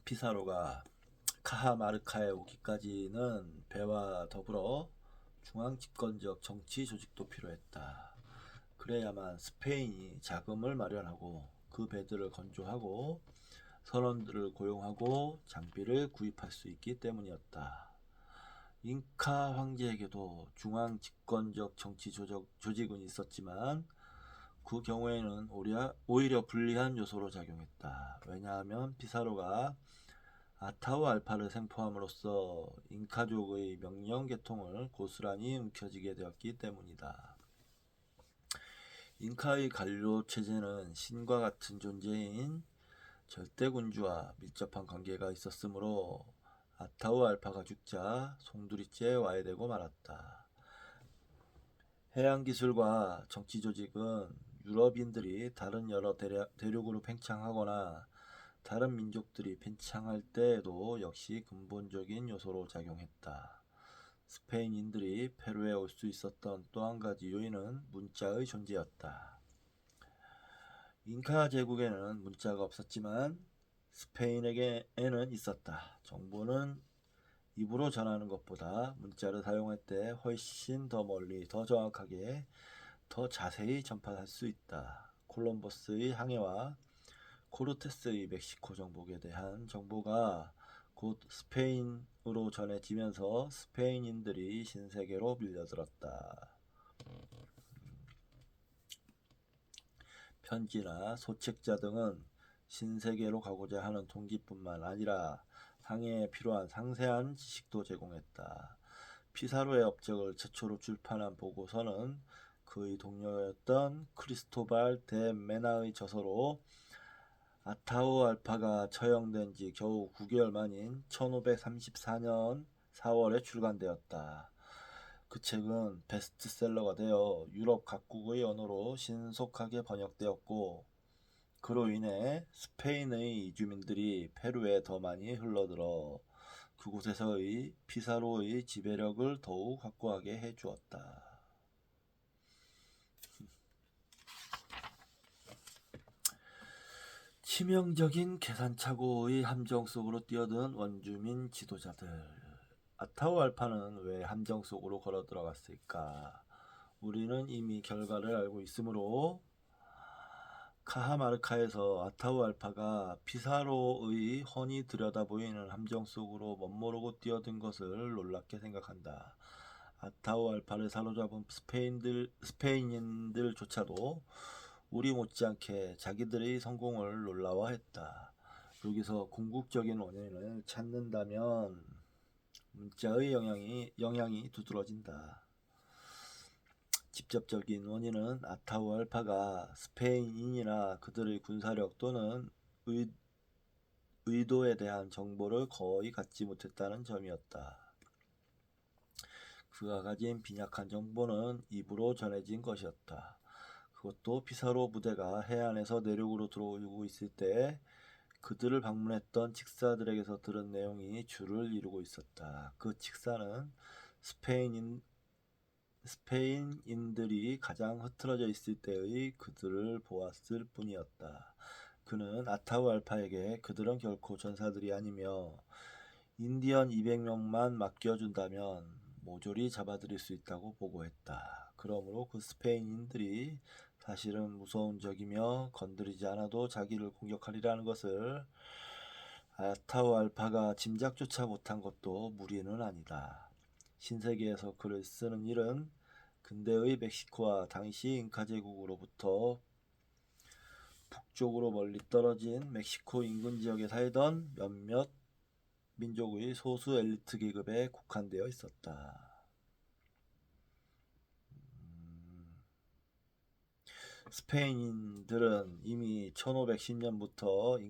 피사로가 카하마르카에 오기까지는 배와 더불어 중앙집권적 정치 조직도 필요했다. 그래야만 스페인이 자금을 마련하고 그 배들을 건조하고 선원들을 고용하고 장비를 구입할 수 있기 때문이었다. 잉카 황제에게도 중앙 집권적 정치 조직은 있었지만 그 경우에는 오히려 불리한 요소로 작용했다. 왜냐하면 피사로가 아타우알파를 생포함으로써 잉카족의 명령 계통을 고스란히 움켜쥐게 되었기 때문이다. 잉카의 관료 체제는 신과 같은 존재인 절대군주와 밀접한 관계가 있었으므로 아타우 알파가 죽자 송두리째 와해되고 말았다. 해양 기술과 정치 조직은 유럽인들이 다른 여러 대륙으로 팽창하거나 다른 민족들이 팽창할 때에도 역시 근본적인 요소로 작용했다. 스페인인들이 페루에 올 수 있었던 또 한 가지 요인은 문자의 존재였다. 잉카 제국에는 문자가 없었지만 스페인에게는 있었다. 정보는 입으로 전하는 것보다 문자를 사용할 때 훨씬 더 멀리, 더 정확하게, 더 자세히 전파할 수 있다. 콜럼버스의 항해와 코르테스의 멕시코 정복에 대한 정보가 곧 스페인으로 전해지면서 스페인인들이 신세계로 밀려들었다. 편지나 소책자 등은 신세계로 가고자 하는 동기뿐만 아니라 항해에 필요한 상세한 지식도 제공했다. 피사로의 업적을 최초로 출판한 보고서는 그의 동료였던 크리스토발 데 메나의 저서로 아타우 알파가 처형된 지 겨우 9개월 만인 1534년 4월에 출간되었다. 그 책은 베스트셀러가 되어 유럽 각국의 언어로 신속하게 번역되었고 그로 인해 스페인의 이주민들이 페루에 더 많이 흘러들어 그곳에서의 피사로의 지배력을 더욱 확고하게 해주었다. 치명적인 계산착오의 함정 속으로 뛰어든 원주민 지도자들. 아타우 알파는 왜 함정 속으로 걸어 들어갔을까? 우리는 이미 결과를 알고 있으므로 카하마르카에서 아타우 알파가 피사로의 훤히 들여다보이는 함정 속으로 멋모르고 뛰어든 것을 놀랍게 생각한다. 아타우 알파를 사로잡은 스페인인들조차도 우리 못지않게 자기들의 성공을 놀라워했다. 여기서 궁극적인 원인을 찾는다면 문자의 영향이 두드러진다. 직접적인 원인은 아타우 알파가 스페인인이나 그들의 군사력 또는 의도에 대한 정보를 거의 갖지 못했다는 점이었다. 그가 가진 빈약한 정보는 입으로 전해진 것이었다. 그것도 피사로 부대가 해안에서 내륙으로 들어오고 있을 때 그들을 방문했던 직사들에게서 들은 내용이 줄을 이루고 있었다. 그 직사는 스페인인들이 가장 흐트러져 있을 때의 그들을 보았을 뿐이었다. 그는 아타우 알파에게 그들은 결코 전사들이 아니며 인디언 200명만 맡겨준다면 모조리 잡아들일 수 있다고 보고했다. 그러므로 그 스페인인들이 사실은 무서운 적이며 건드리지 않아도 자기를 공격하리라는 것을 아타우 알파가 짐작조차 못한 것도 무리는 아니다. 신세계에서 글을 쓰는 일은 근대의 멕시코와 당시 잉카 제국으로부터 북쪽으로 멀리 떨어진 멕시코 인근 지역에 살던 몇몇 민족의 소수 엘리트 계급에 국한되어 있었다. 스페인인들은 이미 1510년부터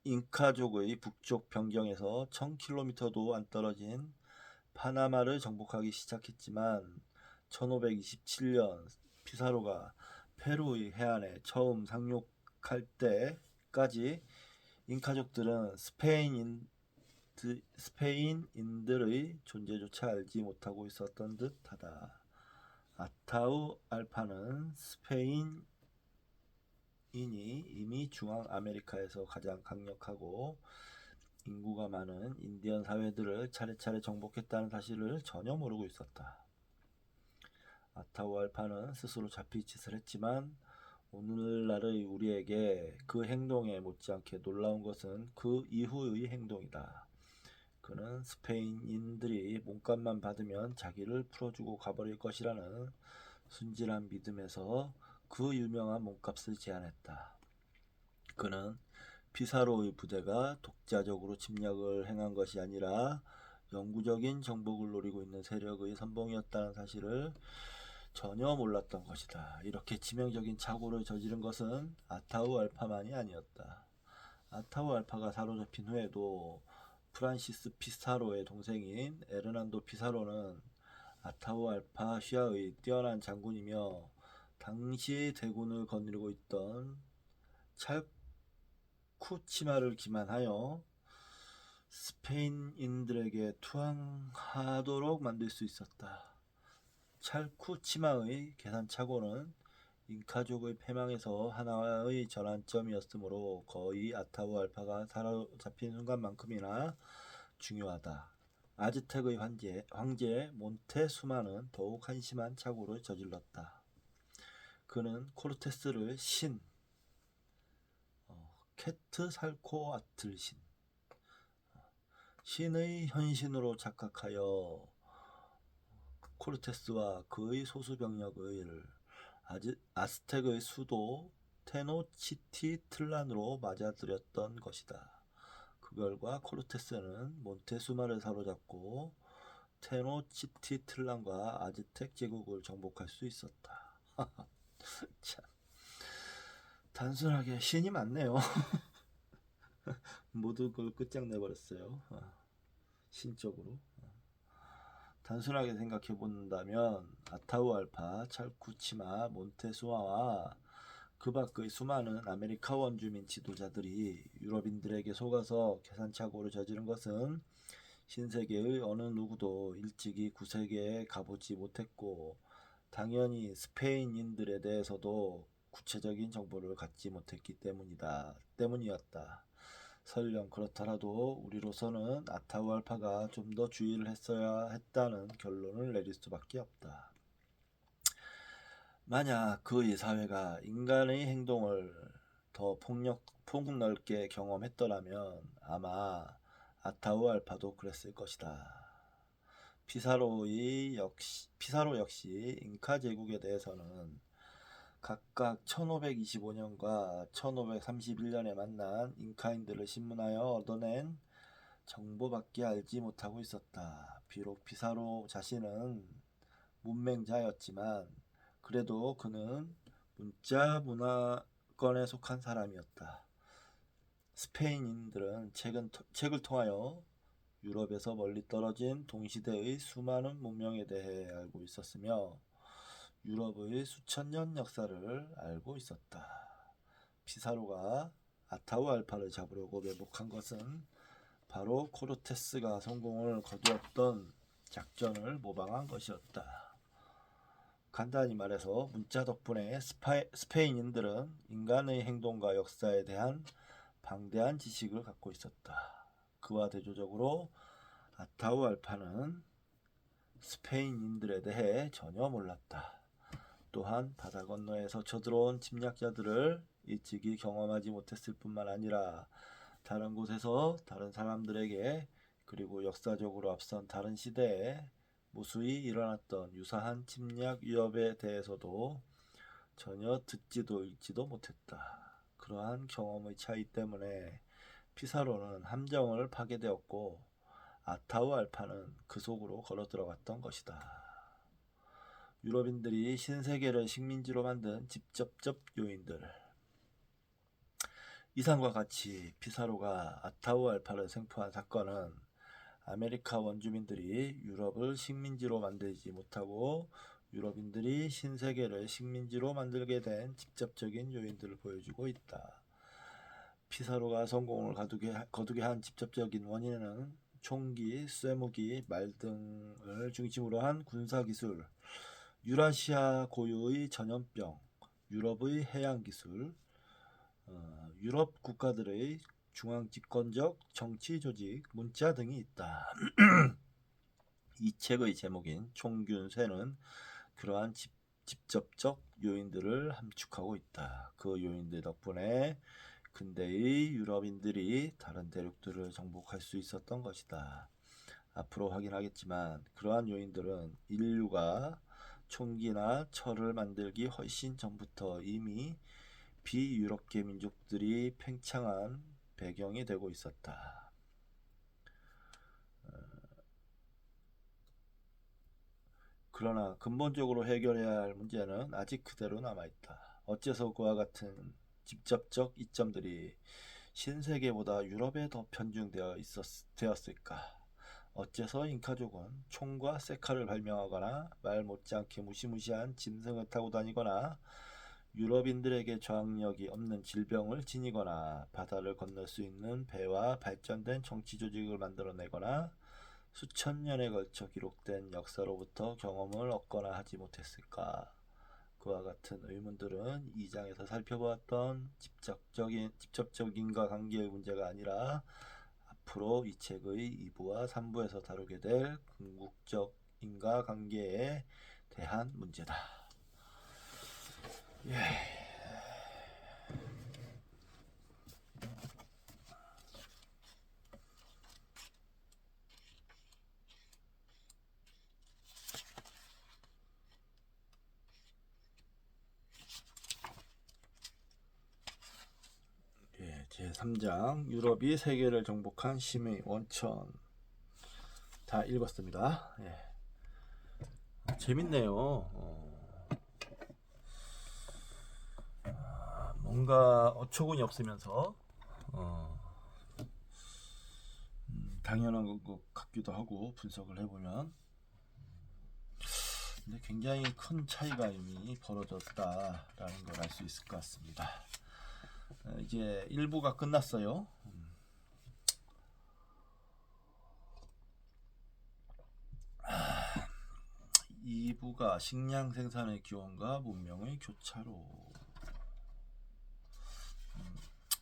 잉카족의 북쪽 변경에서 1000km도 안 떨어진 파나마를 정복하기 시작했지만 1527년 피사로가 페루의 해안에 처음 상륙할 때까지 잉카족들은 스페인인들의 존재조차 알지 못하고 있었던 듯하다. 아타우 알파는 스페인인이 이미 중앙아메리카에서 가장 강력하고 인구가 많은 인디언 사회들을 차례차례 정복했다는 사실을 전혀 모르고 있었다. 아타우 알파는 스스로 자필짓을 했지만 오늘날의 우리에게 그 행동에 못지않게 놀라운 것은 그 이후의 행동이다. 그는 스페인인들이 몸값만 받으면 자기를 풀어주고 가버릴 것이라는 순진한 믿음에서 그 유명한 몸값을 제안했다. 그는 피사로의 부대가 독자적으로 침략을 행한 것이 아니라 영구적인 정복을 노리고 있는 세력의 선봉이었다는 사실을 전혀 몰랐던 것이다. 이렇게 치명적인 착오를 저지른 것은 아타우 알파만이 아니었다. 아타우알파가 사로잡힌 후에도 프란시스 피사로의 동생인 에르난도 피사로는 아타우알파 시아의 뛰어난 장군이며 당시 대군을 거느리고 있던 찰쿠치마를 기만하여 스페인인들에게 투항하도록 만들 수 있었다. 찰쿠치마의 계산착오는 잉카족의 패망에서 하나의 전환점이었으므로 거의 아타우알파가 사로잡힌 순간만큼이나 중요하다. 아즈텍의 황제 몬테수마는 더욱 한심한 착오를 저질렀다. 그는 코르테스를 케트살코아틀 신의 현신으로 착각하여 코르테스와 그의 소수병력을 아스텍의 수도 테노치티틀란으로 맞아들였던 것이다. 그 결과 코르테스는 몬테수마를 사로잡고 테노치티틀란과 아즈텍 제국을 정복할 수 있었다. 참, 단순하게 신이 많네요. 모두 그걸 끝장내버렸어요. 신적으로. 단순하게 생각해 본다면 아타우알파, 찰쿠치마, 몬테수마와 그 밖의 수많은 아메리카 원주민 지도자들이 유럽인들에게 속아서 계산착오를 저지른 것은 신세계의 어느 누구도 일찍이 구세계에 가보지 못했고 당연히 스페인인들에 대해서도 구체적인 정보를 갖지 못했기 때문이었다. 설령 그렇더라도 우리로서는 아타우알파가 좀 더 주의를 했어야 했다는 결론을 내릴 수밖에 없다. 만약 그의 사회가 인간의 행동을 더 폭넓게 경험했더라면 아마 아타우알파도 그랬을 것이다. 피사로 역시 잉카 제국에 대해서는 각각 1525년과 1531년에 만난 잉카인들을 신문하여 얻어낸 정보밖에 알지 못하고 있었다. 비록 피사로 자신은 문맹자였지만 그래도 그는 문자 문화권에 속한 사람이었다. 스페인인들은 책을 통하여 유럽에서 멀리 떨어진 동시대의 수많은 문명에 대해 알고 있었으며 유럽의 수천 년 역사를 알고 있었다. 피사로가 아타우알파를 잡으려고 매복한 것은 바로 코르테스가 성공을 거두었던 작전을 모방한 것이었다. 간단히 말해서 문자 덕분에 스페인인들은 인간의 행동과 역사에 대한 방대한 지식을 갖고 있었다. 그와 대조적으로 아타우알파는 스페인인들에 대해 전혀 몰랐다. 또한 바다 건너에서 쳐들어온 침략자들을 일찍이 경험하지 못했을 뿐만 아니라 다른 곳에서 다른 사람들에게 그리고 역사적으로 앞선 다른 시대에 무수히 일어났던 유사한 침략 위협에 대해서도 전혀 듣지도 읽지도 못했다. 그러한 경험의 차이 때문에 피사로는 함정을 파게 되었고 아타우알파는 그 속으로 걸어 들어갔던 것이다. 유럽인들이 신세계를 식민지로 만든 직접적 요인들. 이상과 같이 피사로가 아타우알파를 생포한 사건은 아메리카 원주민들이 유럽을 식민지로 만들지 못하고 유럽인들이 신세계를 식민지로 만들게 된 직접적인 요인들을 보여주고 있다. 피사로가 성공을 거두게 한 직접적인 원인은 총기, 쇠무기, 말 등을 중심으로 한 군사기술, 유라시아 고유의 전염병, 유럽의 해양기술, 유럽 국가들의 중앙집권적 정치 조직, 문자 등이 있다. 이 책의 제목인 총균세는 그러한 직접적 요인들을 함축하고 있다. 그 요인들 덕분에 근대의 유럽인들이 다른 대륙들을 정복할 수 있었던 것이다. 앞으로 확인하겠지만 그러한 요인들은 인류가 총기나 철을 만들기 훨씬 전부터 이미 비유럽계 민족들이 팽창한 배경이 되고 있었다. 그러나 근본적으로 해결해야 할 문제는 아직 그대로 남아있다. 어째서 그와 같은 직접적 이점들이 신세계보다 유럽에 더 되었을까? 어째서 잉카족은 총과 세카를 발명하거나 말 못지않게 무시무시한 짐승을 타고 다니거나 유럽인들에게 저항력이 없는 질병을 지니거나 바다를 건널 수 있는 배와 발전된 정치 조직을 만들어내거나 수천 년에 걸쳐 기록된 역사로부터 경험을 얻거나 하지 못했을까? 그와 같은 의문들은 2장에서 살펴보았던 직접적인과 관계의 문제가 아니라 앞으로 이 책의 2부와 3부에서 다루게 될 궁극적 인과관계에 대한 문제다. 제3장 유럽이 세계를 정복한 힘의 원천 다 읽었습니다. 재밌네요. 뭔가 어처구니 없으면서 당연한 것 같기도 하고 분석을 해보면 근데 굉장히 큰 차이가 이미 벌어졌다라는 걸 알 수 있을 것 같습니다. 이제 1부가 끝났어요. 2부가 식량 생산의 기원과 문명의 교차로.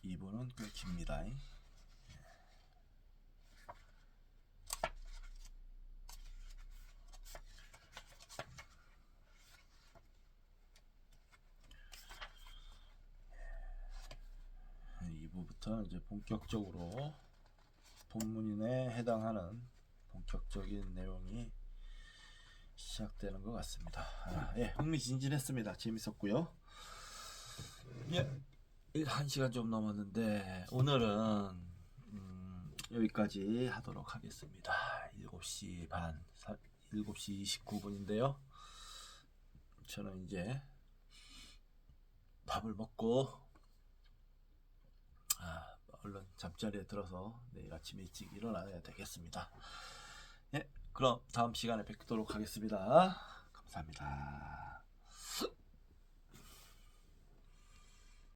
2부는 꽤 깁니다. 2부부터 이제 본격적으로 본문에 해당하는 본격적인 내용이 시작되는 것 같습니다. 흥미진진했습니다. 재밌었고요. 1시간 좀 넘었는데 오늘은 여기까지 하도록 하겠습니다. 7시 반, 7시 29분인데요. 저는 이제 밥을 먹고 얼른 잠자리에 들어서 내일 아침 일찍 일어나야 되겠습니다. 그럼 다음 시간에 뵙도록 하겠습니다. 감사합니다.